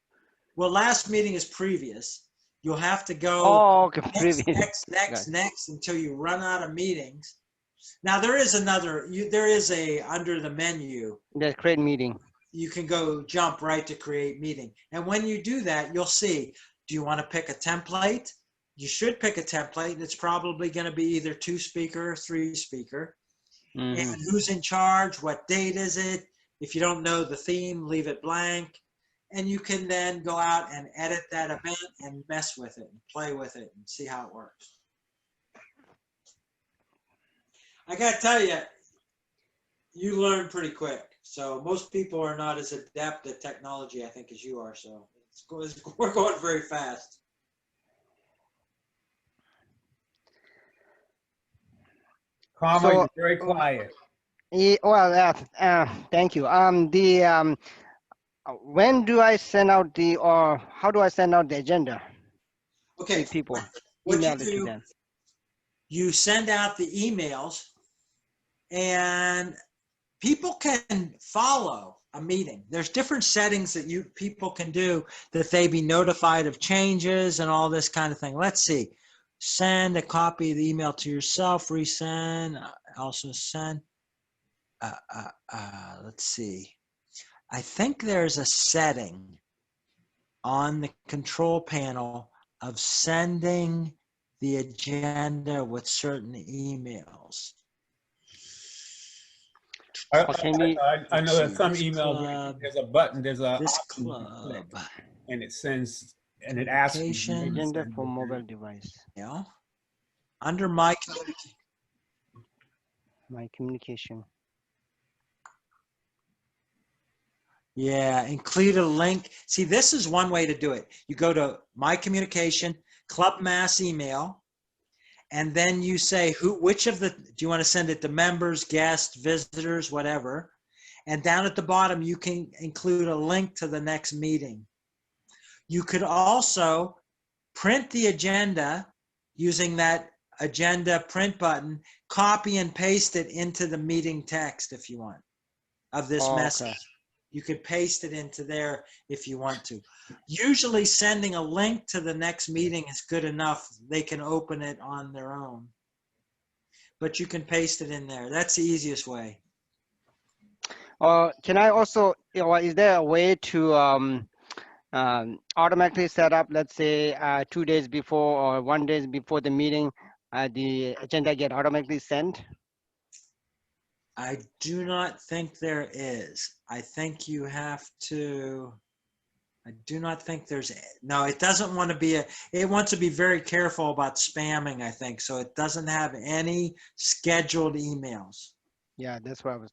Speaker 1: Well, last meeting is previous. You'll have to go
Speaker 2: Oh, okay.
Speaker 1: next,
Speaker 2: Previous.
Speaker 1: next, next until you run out of meetings. Now there is under the menu,
Speaker 2: There's create meeting.
Speaker 1: you can go jump right to create meeting. And when you do that, you'll see, do you want to pick a template? You should pick a template. It's probably going to be either 2-speaker or 3-speaker.
Speaker 2: Mm-hmm.
Speaker 1: And who's in charge? What date is it? If you don't know the theme, leave it blank. And you can then go out and edit that event and mess with it and play with it and see how it works. I got to tell you, you learn pretty quick. So most people are not as adept at technology, I think, as you are. So we're going very fast.
Speaker 3: Karma,
Speaker 2: So-
Speaker 3: you're very quiet.
Speaker 2: Thank you. When do I send out or how do I send out the agenda
Speaker 1: Okay.
Speaker 2: to people?
Speaker 1: What you
Speaker 2: Email it to
Speaker 1: do,
Speaker 2: them.
Speaker 1: you send out the emails and people can follow a meeting. There's different settings that people can do that they be notified of changes and all this kind of thing. Let's see. Send a copy of the email to yourself, resend, also send. Let's see. I think there's a setting on the control panel of sending the agenda with certain emails.
Speaker 2: Okay,
Speaker 3: I know that
Speaker 1: See,
Speaker 3: some
Speaker 1: this
Speaker 3: emails,
Speaker 1: club,
Speaker 3: there's a button, there's a
Speaker 1: this
Speaker 3: option you can click,
Speaker 1: club,
Speaker 3: and it sends, and it asks you, do you want to
Speaker 1: communication,
Speaker 2: agenda
Speaker 3: send
Speaker 2: for
Speaker 3: it?
Speaker 2: mobile device.
Speaker 1: yeah, under my
Speaker 2: Communication.
Speaker 1: Yeah, include a link. See, this is one way to do it. You go to My Communication, Club Mass Email, and then you say which of the, do you want to send it to members, guests, visitors, whatever. And down at the bottom, you can include a link to the next meeting. You could also print the agenda using that agenda print button, copy and paste it into the meeting text if you want of this message.
Speaker 2: Okay.
Speaker 1: You could paste it into there if you want to. Usually sending a link to the next meeting is good enough. They can open it on their own. But you can paste it in there. That's the easiest way.
Speaker 2: Can I also, is there a way to automatically set up, let's say 2 days before or 1 day before the meeting, the agenda get automatically sent?
Speaker 1: I do not think there is. I think you have to, I do not think there's, no, it doesn't want to be it wants to be very careful about spamming, I think. So it doesn't have any scheduled emails.
Speaker 2: Yeah, that's what I was.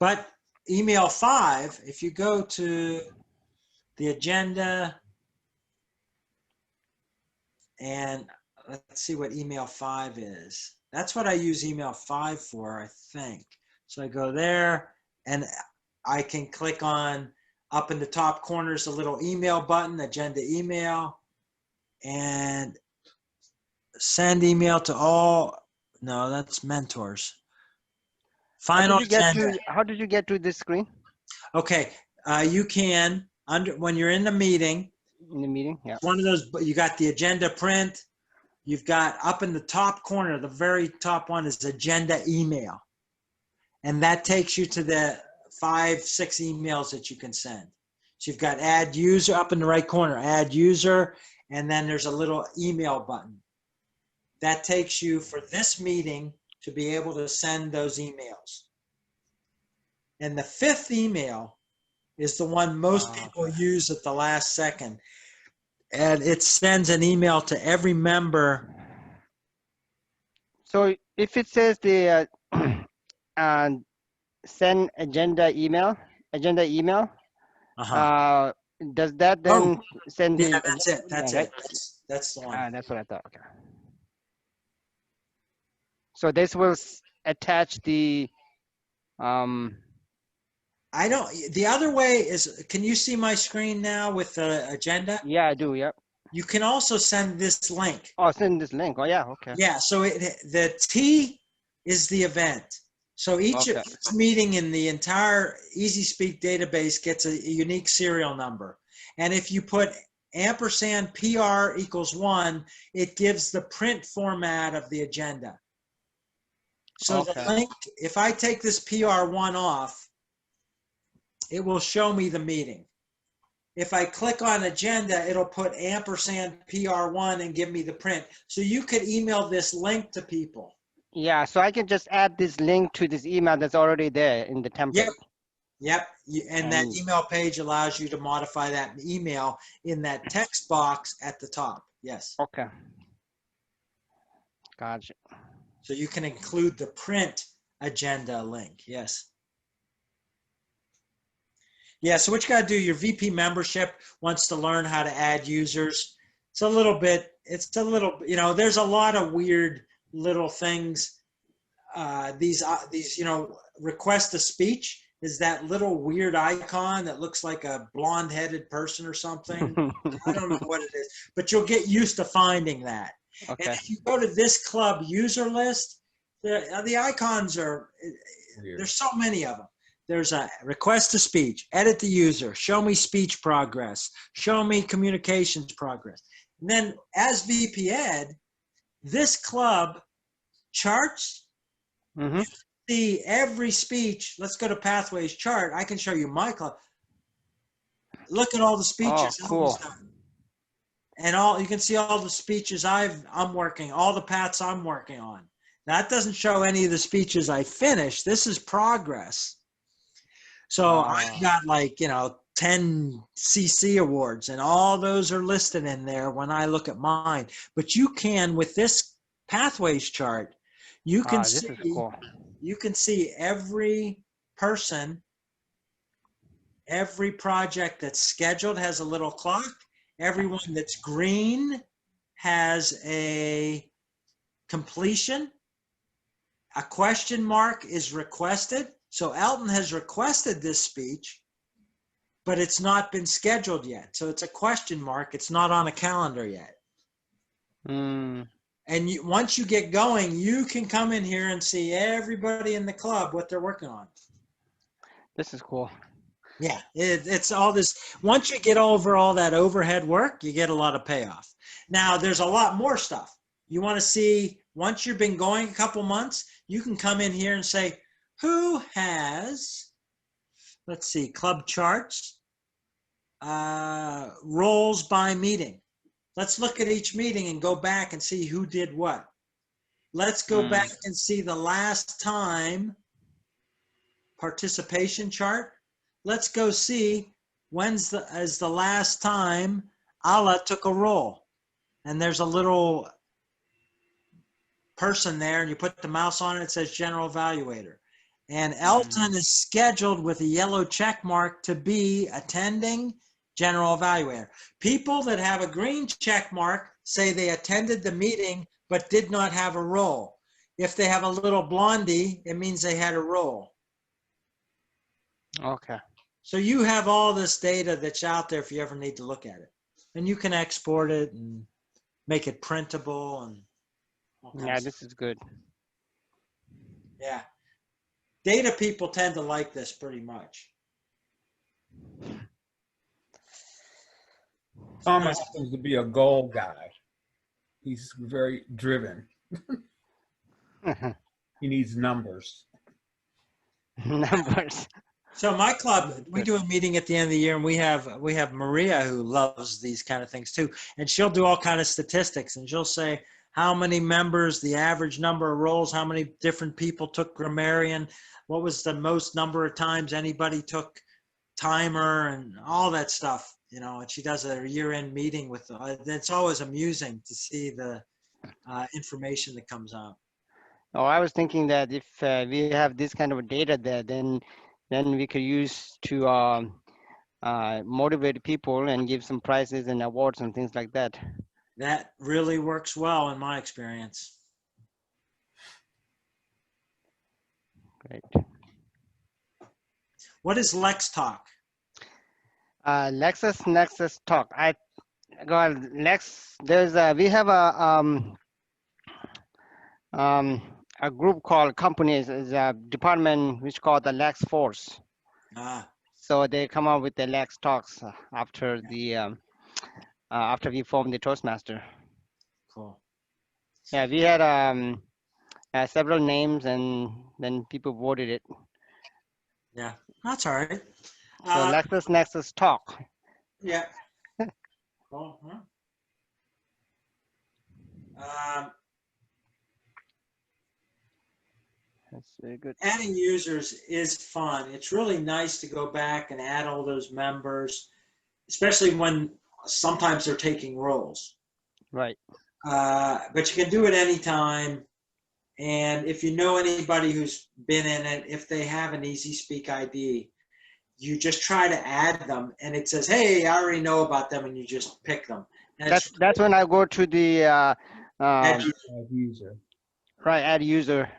Speaker 1: But email 5, if you go to the agenda and let's see what email 5 is. That's what I use email 5 for, I think. So I go there and I can click on up in the top corner is a little email button, agenda email, and send email to all. No, that's mentors. Final agenda.
Speaker 2: How did you get to this screen
Speaker 1: Okay, you can when you're in the meeting.
Speaker 2: in the meeting? Yeah.
Speaker 1: One of those, you got the agenda print. You've got up in the top corner, the very top one is agenda email. And that takes you to the 5, 6 emails that you can send. So you've got add user up in the right corner, add user, and then there's a little email button. That takes you for this meeting to be able to send those emails. And the 5th email is the one most people use at the last second. And it sends an email to every member.
Speaker 2: So if it says the send agenda email, does that then send
Speaker 1: Yeah,
Speaker 2: the?
Speaker 1: that's it. That's
Speaker 2: Yeah,
Speaker 1: it. That's the one.
Speaker 2: that's what I thought. Okay. So this will attach the.
Speaker 1: I don't, the other way is, can you see my screen now with the agenda?
Speaker 2: Yeah, I do. Yep.
Speaker 1: You can also send this link.
Speaker 2: Oh, send this link. Oh, yeah. Okay.
Speaker 1: Yeah, so the T is the event. So each meeting in the entire easySPEAK database gets a unique serial number. And if you put ampersand PR equals 1, it gives the print format of the agenda. So the link, if I take this PR1 off, it will show me the meeting. If I click on agenda, it'll put ampersand PR1 and give me the print. So you could email this link to people.
Speaker 2: Yeah, so I can just add this link to this email that's already there in the template.
Speaker 1: Yep. And that email page allows you to modify that email in that text box at the top. Yes.
Speaker 2: Okay. Gotcha.
Speaker 1: So you can include the print agenda link. Yes. Yeah, so what you got to do, your VP membership wants to learn how to add users. It's a little, there's a lot of weird little things. These, request a speech is that little weird icon that looks like a blonde-headed person or something. I don't know what it is, but you'll get used to finding that. Okay. And if you go to this club user list, the icons are, there's so many of them. There's a request to speech, edit the user, show me speech progress, show me communications progress. And then as VP Ed, this club charts, you see every speech. Let's go to Pathways chart. I can show you my club. look at all the
Speaker 2: Oh,
Speaker 1: speeches Elton's
Speaker 2: cool.
Speaker 1: done. And all you can see all the speeches I'm working, all the pats I'm working on. That doesn't show any of the speeches I finished. This is progress. So I've got like, 10 CC awards, and all those are listed in there when I look at mine. But you can, with this pathways chart, you can
Speaker 2: This is cool.
Speaker 1: see every person, every project that's scheduled has a little clock. Everyone that's green has a completion. A question mark is requested. So Elton has requested this speech, but it's not been scheduled yet. So it's a question mark. It's not on a calendar yet.
Speaker 2: Mm,
Speaker 1: And once you get going, you can come in here and see everybody in the club, what they're working on.
Speaker 2: this is cool.
Speaker 1: Yeah, it's all this. Once you get over all that overhead work, you get a lot of payoff. Now, there's a lot more stuff. You want to see, once you've been going a couple months, you can come in here and say, who has, let's see, club charts, roles by meeting. Let's look at each meeting and go back and see who did what. Let's go back and see the last time participation chart. Let's go see when's the last time Ala took a role. And there's a little person there, and you put the mouse on it, it says general evaluator. And Elton is scheduled with a yellow check mark to be attending general evaluator. People that have a green check mark say they attended the meeting but did not have a role. If they have a little blondie, it means they had a role.
Speaker 2: Okay.
Speaker 1: So you have all this data that's out there if you ever need to look at it. And you can export it and make it printable and all kinds
Speaker 2: Yeah,
Speaker 1: of
Speaker 2: this is good.
Speaker 1: Yeah. Data people tend to like this pretty much.
Speaker 3: Thomas happens to be a goal guy. He's very driven. He needs numbers.
Speaker 2: Numbers.
Speaker 1: So my club, we do a meeting at the end of the year, and we have Maria who loves these kind of things too. And she'll do all kind of statistics, and she'll say how many members, the average number of roles, how many different people took grammarian, what was the most number of times anybody took timer, and all that stuff, and she does a year-end meeting with, it's always amusing to see the information that comes out.
Speaker 2: Oh, I was thinking that if we have this kind of data there, then we could use to motivate people and give some prizes and awards and things like that.
Speaker 1: That really works well in my experience.
Speaker 2: Great.
Speaker 1: What is Lex Talk?
Speaker 2: Nexus Talk. Lex. We have a group called companies, is a department which called the Lex Force. So they come up with the Lex Talks after we formed the Toastmaster.
Speaker 1: Cool.
Speaker 2: Yeah, we had several names, and then people voted it.
Speaker 1: Yeah, that's all right.
Speaker 2: So Nexus Talk.
Speaker 1: Yeah. Cool.
Speaker 2: That's very good.
Speaker 1: Adding users is fun. It's really nice to go back and add all those members, especially when sometimes they're taking roles.
Speaker 2: Right.
Speaker 1: But you can do it anytime. And if you know anybody who's been in it, if they have an easySPEAK ID, you just try to add them, and it says, hey, I already know about them, and you just pick them. And
Speaker 2: that's when I go to the
Speaker 1: add
Speaker 3: user.
Speaker 2: Right, add user.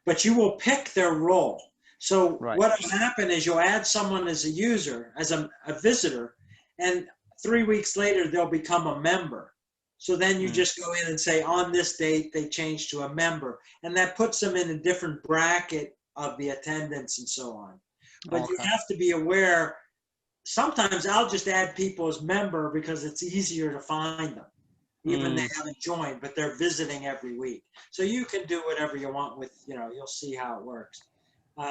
Speaker 1: But you will pick their role. So
Speaker 2: Right.
Speaker 1: what will happen is you'll add someone as a user, as a visitor, and 3 weeks later they'll become a member. So then you just go in and say, on this date they changed to a member, and that puts them in a different bracket of the attendance and so on. But you have to be aware, sometimes I'll just add people as member because it's easier to find them. Even they haven't joined, but they're visiting every week. So you can do whatever you want with, you'll see how it works.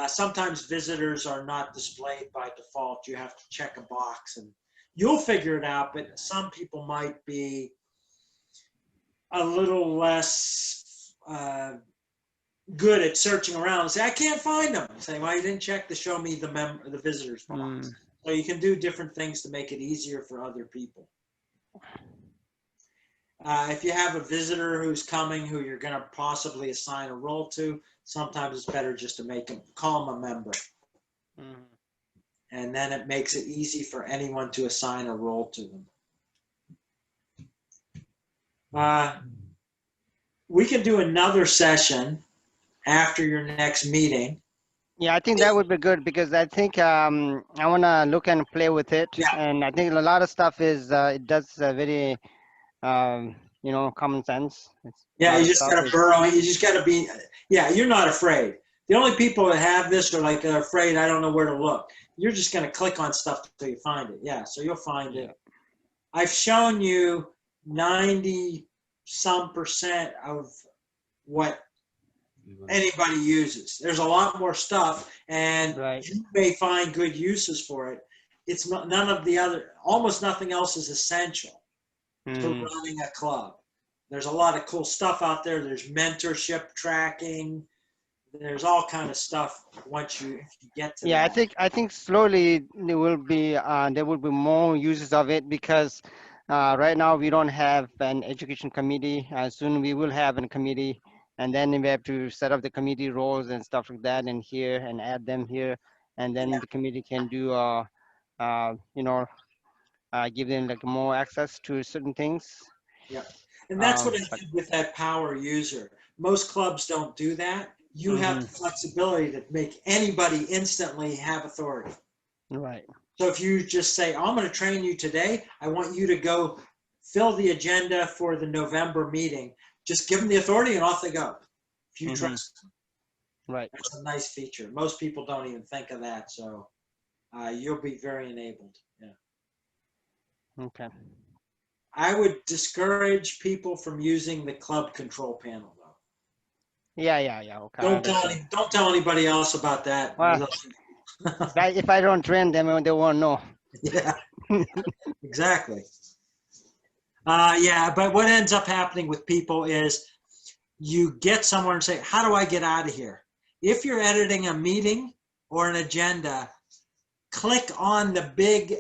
Speaker 1: Sometimes visitors are not displayed by default. You have to check a box and you'll figure it out, but some people might be a little less good at searching around and say, I can't find them. Say, well, you didn't check to show me the visitors box. So you can do different things to make it easier for other people. If you have a visitor who's coming who you're going to possibly assign a role to, sometimes it's better just to call them a member. And then it makes it easy for anyone to assign a role to them. We can do another session after your next meeting.
Speaker 2: Yeah, I think that would be good because I think I want to look and play with it.
Speaker 1: Yeah.
Speaker 2: And I think a lot of stuff is, it does very, you know, common sense.
Speaker 1: Yeah, you just got to burrow. You just got to be, yeah, you're not afraid. The only people that have this are like, they're afraid, I don't know where to look. You're just going to click on stuff until you find it. Yeah, so you'll find it. I've shown you 90-some% of what anybody uses. There's a lot more stuff, and you may find good uses for it. It's not, none of the other, almost nothing else is essential to running a club. There's a lot of cool stuff out there. There's mentorship tracking. There's all kind of stuff once if you get to that.
Speaker 2: I think slowly there will be more uses of it because right now we don't have an education committee. Soon we will have a committee, and then we have to set up the committee roles and stuff like that and here and add them here, and then the committee can do you know, give them like more access to certain things.
Speaker 1: Yeah, and that's what I did with that power user. Most clubs don't do that. You have the flexibility to make anybody instantly have authority.
Speaker 2: Right.
Speaker 1: So if you just say, I'm going to train you today, I want you to go fill the agenda for the November meeting. Just give them the authority and off they go. If you trust them.
Speaker 2: Right.
Speaker 1: That's a nice feature. Most people don't even think of that. So you'll be very enabled. Yeah.
Speaker 2: Okay.
Speaker 1: I would discourage people from using the club control panel, though.
Speaker 2: Yeah. Okay.
Speaker 1: Don't tell anybody else about that.
Speaker 2: Well, if I don't train them, they won't know.
Speaker 1: Yeah, exactly. Yeah, but what ends up happening with people is you get somewhere and say, how do I get out of here? If you're editing a meeting or an agenda, click on the big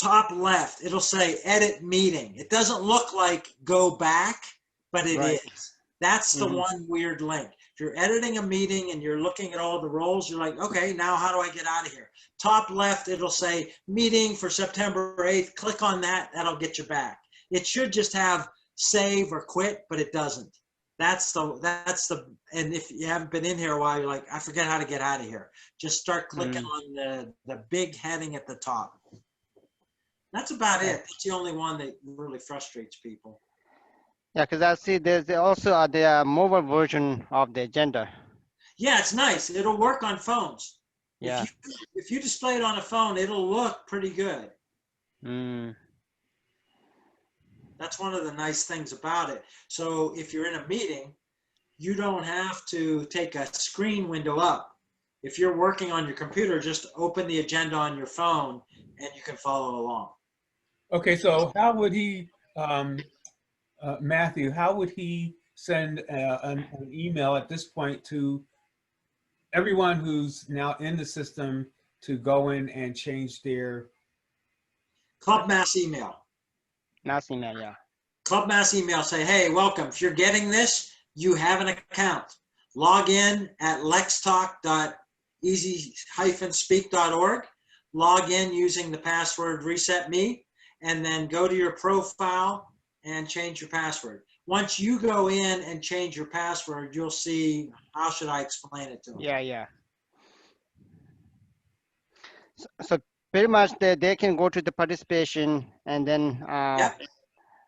Speaker 1: top left. It'll say edit meeting. It doesn't look like go back, but it is. That's the one weird link. If you're editing a meeting and you're looking at all the roles, you're like, okay, now how do I get out of here? Top left, it'll say meeting for September 8th. Click on that. That'll get you back. It should just have save or quit, but it doesn't. And if you haven't been in here a while, you're like, I forget how to get out of here. Just start clicking on the big heading at the top. That's about it. That's the only one that really frustrates people.
Speaker 2: Yeah, because I see there's also the mobile version of the agenda.
Speaker 1: Yeah, it's nice. It'll work on phones.
Speaker 2: Yeah.
Speaker 1: If you display it on a phone, it'll look pretty good. That's one of the nice things about it. So if you're in a meeting, you don't have to take a screen window up. If you're working on your computer, just open the agenda on your phone and you can follow along.
Speaker 3: Okay, so how would he, Matthew, how would he send an email at this point to everyone who's now in the system to go in and change their
Speaker 1: Club mass email.
Speaker 2: Mass email, yeah.
Speaker 1: Club mass email, say, hey, welcome. If you're getting this, you have an account. Log in at lextalk.easy-speak.org. Log in using the password reset me, and then go to your profile and change your password. Once you go in and change your password, you'll see, how should I explain it to them?
Speaker 2: Yeah. So pretty much they can go to the participation and then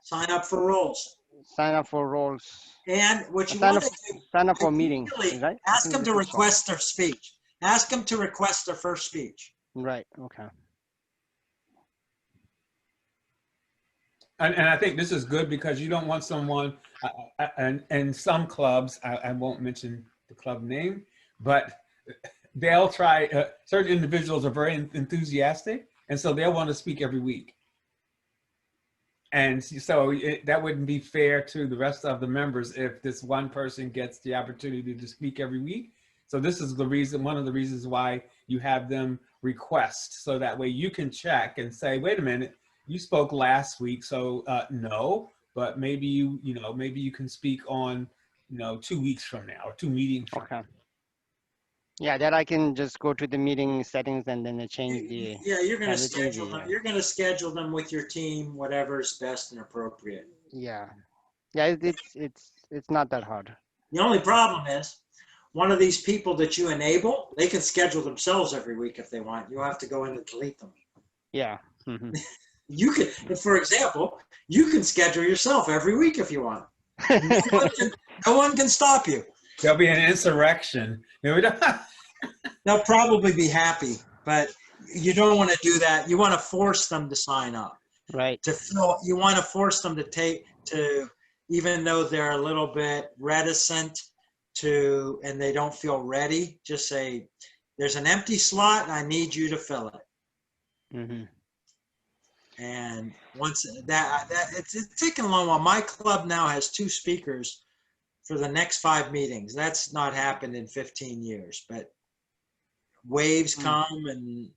Speaker 1: sign up for roles.
Speaker 2: Sign up for roles.
Speaker 1: And what you want to do,
Speaker 2: sign up for meetings, right?
Speaker 1: Ask them to request their speech. Ask them to request their first speech.
Speaker 2: Right, okay.
Speaker 3: And I think this is good because you don't want someone, and some clubs, I won't mention the club name, but they'll try, certain individuals are very enthusiastic, and so they'll want to speak every week. And so that wouldn't be fair to the rest of the members if this one person gets the opportunity to speak every week. So this is the reason, one of the reasons why you have them request, so that way you can check and say, wait a minute, you spoke last week, so no, but maybe maybe you can speak on 2 weeks from now or 2 meetings from now.
Speaker 2: Okay. Yeah, that I can just go to the meeting settings and then change the.
Speaker 1: Yeah, you're going to
Speaker 2: it's
Speaker 1: schedule
Speaker 2: easy,
Speaker 1: them.
Speaker 2: yeah.
Speaker 1: You're going to schedule them with your team, whatever's best and appropriate.
Speaker 2: Yeah, yeah, it's not that hard.
Speaker 1: The only problem is, one of these people that you enable, they can schedule themselves every week if they want. You'll have to go in and delete them.
Speaker 2: Yeah. Mm-hmm.
Speaker 1: You can, for example, you can schedule yourself every week if you want. No one can stop you.
Speaker 3: There'll be an insurrection.
Speaker 1: They'll probably be happy, but you don't want to do that. You want to force them to sign up.
Speaker 2: Right.
Speaker 1: You want to force them to, even though they're a little bit reticent and they don't feel ready, just say, there's an empty slot and I need you to fill it.
Speaker 2: Mm-hmm.
Speaker 1: And once that it's taking a long while. My club now has 2 speakers for the next 5 meetings. That's not happened in 15 years, but waves come, and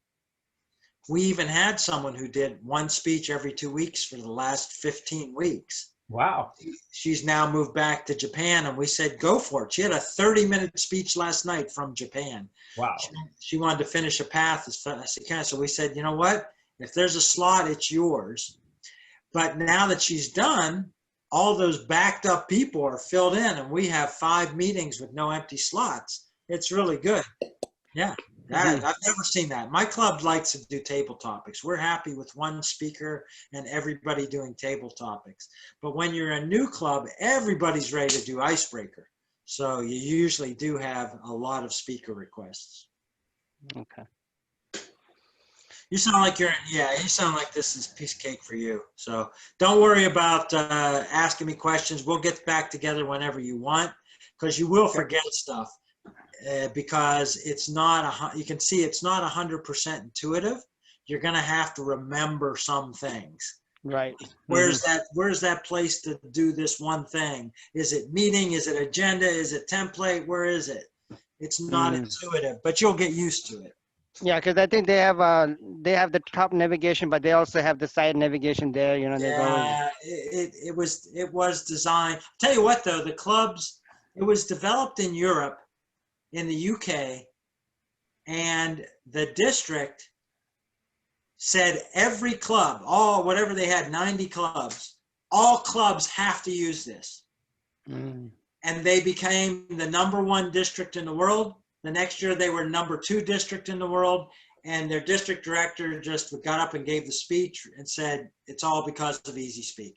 Speaker 1: we even had someone who did 1 speech every 2 weeks for the last 15 weeks.
Speaker 3: Wow.
Speaker 1: She's now moved back to Japan, and we said, go for it. She had a 30-minute speech last night from Japan.
Speaker 3: Wow.
Speaker 1: She wanted to finish a path as fast as she can. So we said, you know what? If there's a slot, it's yours. But now that she's done, all those backed up people are filled in, and we have 5 meetings with no empty slots. It's really good. Yeah. I've never seen that. My club likes to do table topics. We're happy with 1 speaker and everybody doing table topics. But when you're a new club, everybody's ready to do icebreaker. So you usually do have a lot of speaker requests.
Speaker 2: Okay.
Speaker 1: You sound like you sound like this is a piece of cake for you. So don't worry about asking me questions. We'll get back together whenever you want, because you will forget stuff. Because it's not you can see it's not 100% intuitive. You're going to have to remember some things.
Speaker 2: Right.
Speaker 1: Where's that place to do this one thing? Is it meeting? Is it agenda? Is it template? Where is it? It's not intuitive, but you'll get used to it.
Speaker 2: Yeah, because I think they have the top navigation, but they also have the side navigation there.
Speaker 1: Yeah, it was designed. I'll tell you what, though, the clubs, it was developed in Europe, in the UK, and the district said every club, whatever they had, 90 clubs, all clubs have to use this. And they became the #1 district in the world. The next year they were #2 district in the world, and their district director just got up and gave the speech and said, it's all because of easySPEAK.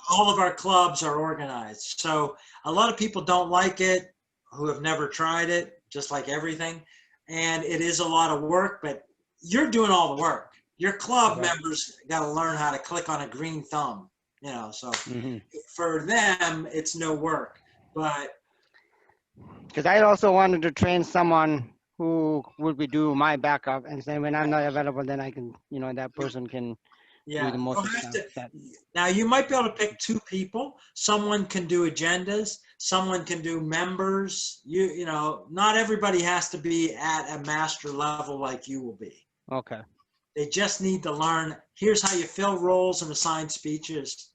Speaker 1: All of our clubs are organized. So a lot of people don't like it, who have never tried it, just like everything. And it is a lot of work, but you're doing all the work. Your club members got to learn how to click on a green thumb, so for them, it's no work. But
Speaker 2: because I also wanted to train someone who would do my backup, and say when I'm not available, then I can, that person can do the most of that.
Speaker 1: Now you might be able to pick 2 people. Someone can do agendas. Someone can do members. Not everybody has to be at a master level like you will be.
Speaker 2: Okay.
Speaker 1: They just need to learn, here's how you fill roles and assign speeches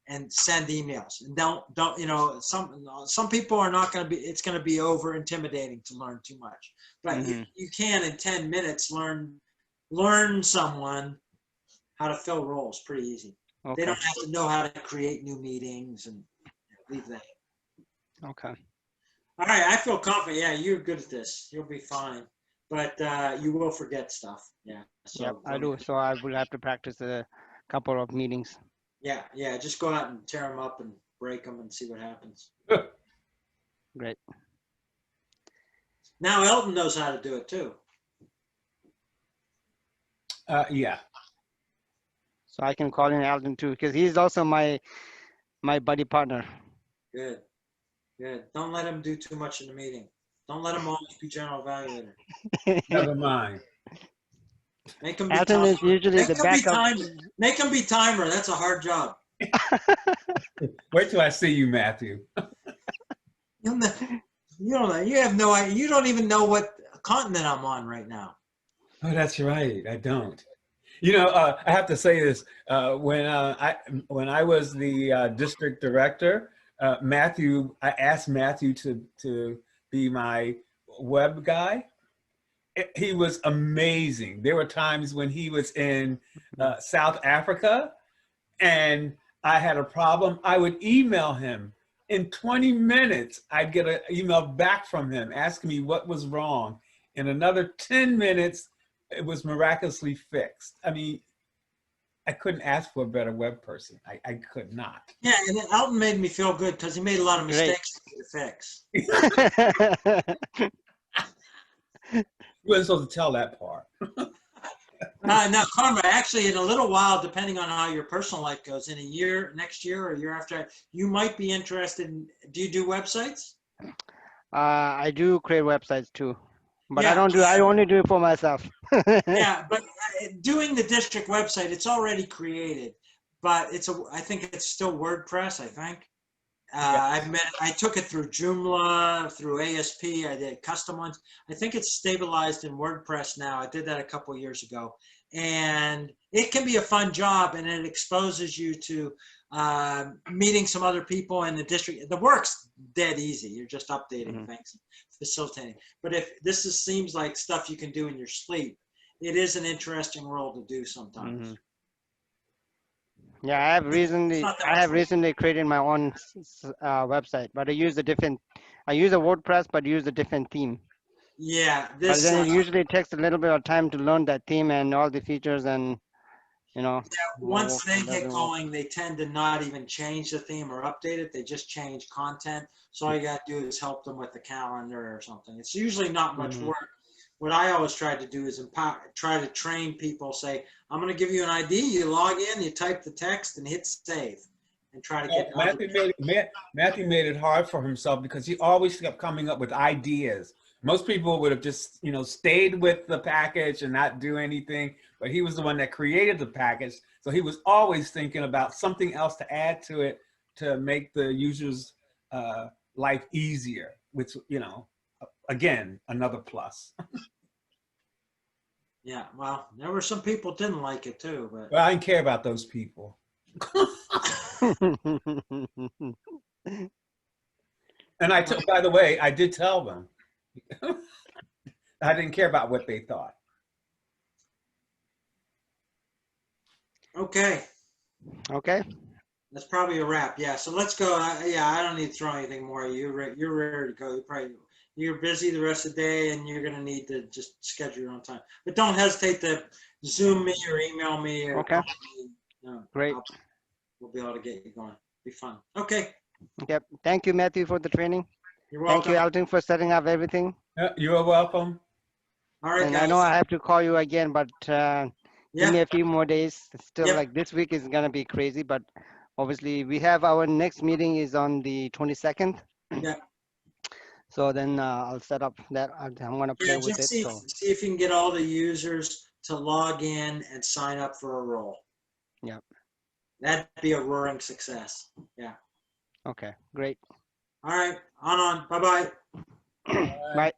Speaker 1: and send emails. And don't some people are not going to be, it's going to be over intimidating to learn too much. But you can, in 10 minutes, learn someone how to fill roles pretty easy. Okay. They don't have to know how to create new meetings and leave that.
Speaker 2: Okay.
Speaker 1: All right, I feel confident. Yeah, you're good at this. You'll be fine. But you will forget stuff. Yeah. So,
Speaker 2: yep, I do. So I will have to practice a couple of meetings.
Speaker 1: Yeah. Just go out and tear them up and break them and see what happens.
Speaker 2: Great.
Speaker 1: Now Elton knows how to do it too.
Speaker 3: Yeah.
Speaker 2: So I can call in Alden too, because he's also my buddy partner.
Speaker 1: Good. Don't let him do too much in the meeting. Don't let them always be general evaluator.
Speaker 3: Never mind.
Speaker 1: Make them be
Speaker 2: Alton is
Speaker 1: timer.
Speaker 2: usually the backup.
Speaker 1: Make them be timer. That's a hard job.
Speaker 3: Wait till I see you, Matthew.
Speaker 1: You don't know. You have no idea. You don't even know what continent I'm on right now.
Speaker 3: Oh, that's right. I don't. You know, I have to say this. When I was the district director, Matthew, I asked Matthew to be my web guy. He was amazing. There were times when he was in South Africa and I had a problem. I would email him. In 20 minutes, I'd get an email back from him asking me what was wrong. In another 10 minutes, it was miraculously fixed. I mean, I couldn't ask for a better web person. I could not.
Speaker 1: Yeah, and Alton made me feel good because he made a lot of mistakes to fix.
Speaker 3: You wasn't supposed to tell that part.
Speaker 1: Now, Karma, actually, in a little while, depending on how your personal life goes, in a year, next year or year after, you might be interested in, do you do websites?
Speaker 2: I do create websites too, but
Speaker 1: Yeah.
Speaker 2: I only do it for myself.
Speaker 1: Yeah, but doing the district website, it's already created, but I think it's still WordPress, I think. I took it through Joomla, through ASP. I did custom ones. I think it's stabilized in WordPress now. I did that a couple of years ago, and it can be a fun job, and it exposes you to meeting some other people in the district. The work's dead easy. You're just updating things, facilitating. But if seems like stuff you can do in your sleep, it is an interesting role to do sometimes.
Speaker 2: Yeah, I have recently created my own website, but I use a WordPress, but use a different theme.
Speaker 1: Yeah,
Speaker 2: But then it usually takes a little bit of time to learn that theme and all the features, and
Speaker 1: once they get going, they tend to not even change the theme or update it. They just change content. So all you got to do is help them with the calendar or something. It's usually not much work. What I always try to do is try to train people, say, I'm going to give you an ID, you log in, you type the text and hit save and try to get
Speaker 3: Matthew made it hard for himself because he always kept coming up with ideas. Most people would have just, stayed with the package and not do anything, but he was the one that created the package. So he was always thinking about something else to add to it to make the user's life easier, which, again, another plus.
Speaker 1: Yeah, well, there were some people didn't like it too, but
Speaker 3: well, I didn't care about those people. And by the way, I did tell them. I didn't care about what they thought.
Speaker 1: Okay.
Speaker 2: Okay.
Speaker 1: That's probably a wrap. Yeah. So let's go. I don't need to throw anything more. You're ready to go. You're busy the rest of the day, and you're gonna need to just schedule your own time. But don't hesitate to Zoom me or email me. Or
Speaker 2: okay. Great.
Speaker 1: We'll be able to get you going. Be fun. Okay.
Speaker 2: Yep. Thank you, Matthew, for the training.
Speaker 1: You're welcome.
Speaker 2: Thank you, Alton, for setting up everything.
Speaker 3: You're welcome.
Speaker 1: All right,
Speaker 2: and
Speaker 1: guys.
Speaker 2: I know I have to call you again, but give me a few more days. Still, like this week is gonna be crazy, but obviously we have our next meeting is on the 22nd.
Speaker 1: Yeah.
Speaker 2: So then I'll set up that. I'm gonna play with it.
Speaker 1: See if you can get all the users to log in and sign up for a role.
Speaker 2: Yep.
Speaker 1: That'd be a roaring success. Yeah.
Speaker 2: Okay. Great.
Speaker 1: All right. On. Bye-bye.
Speaker 2: Bye.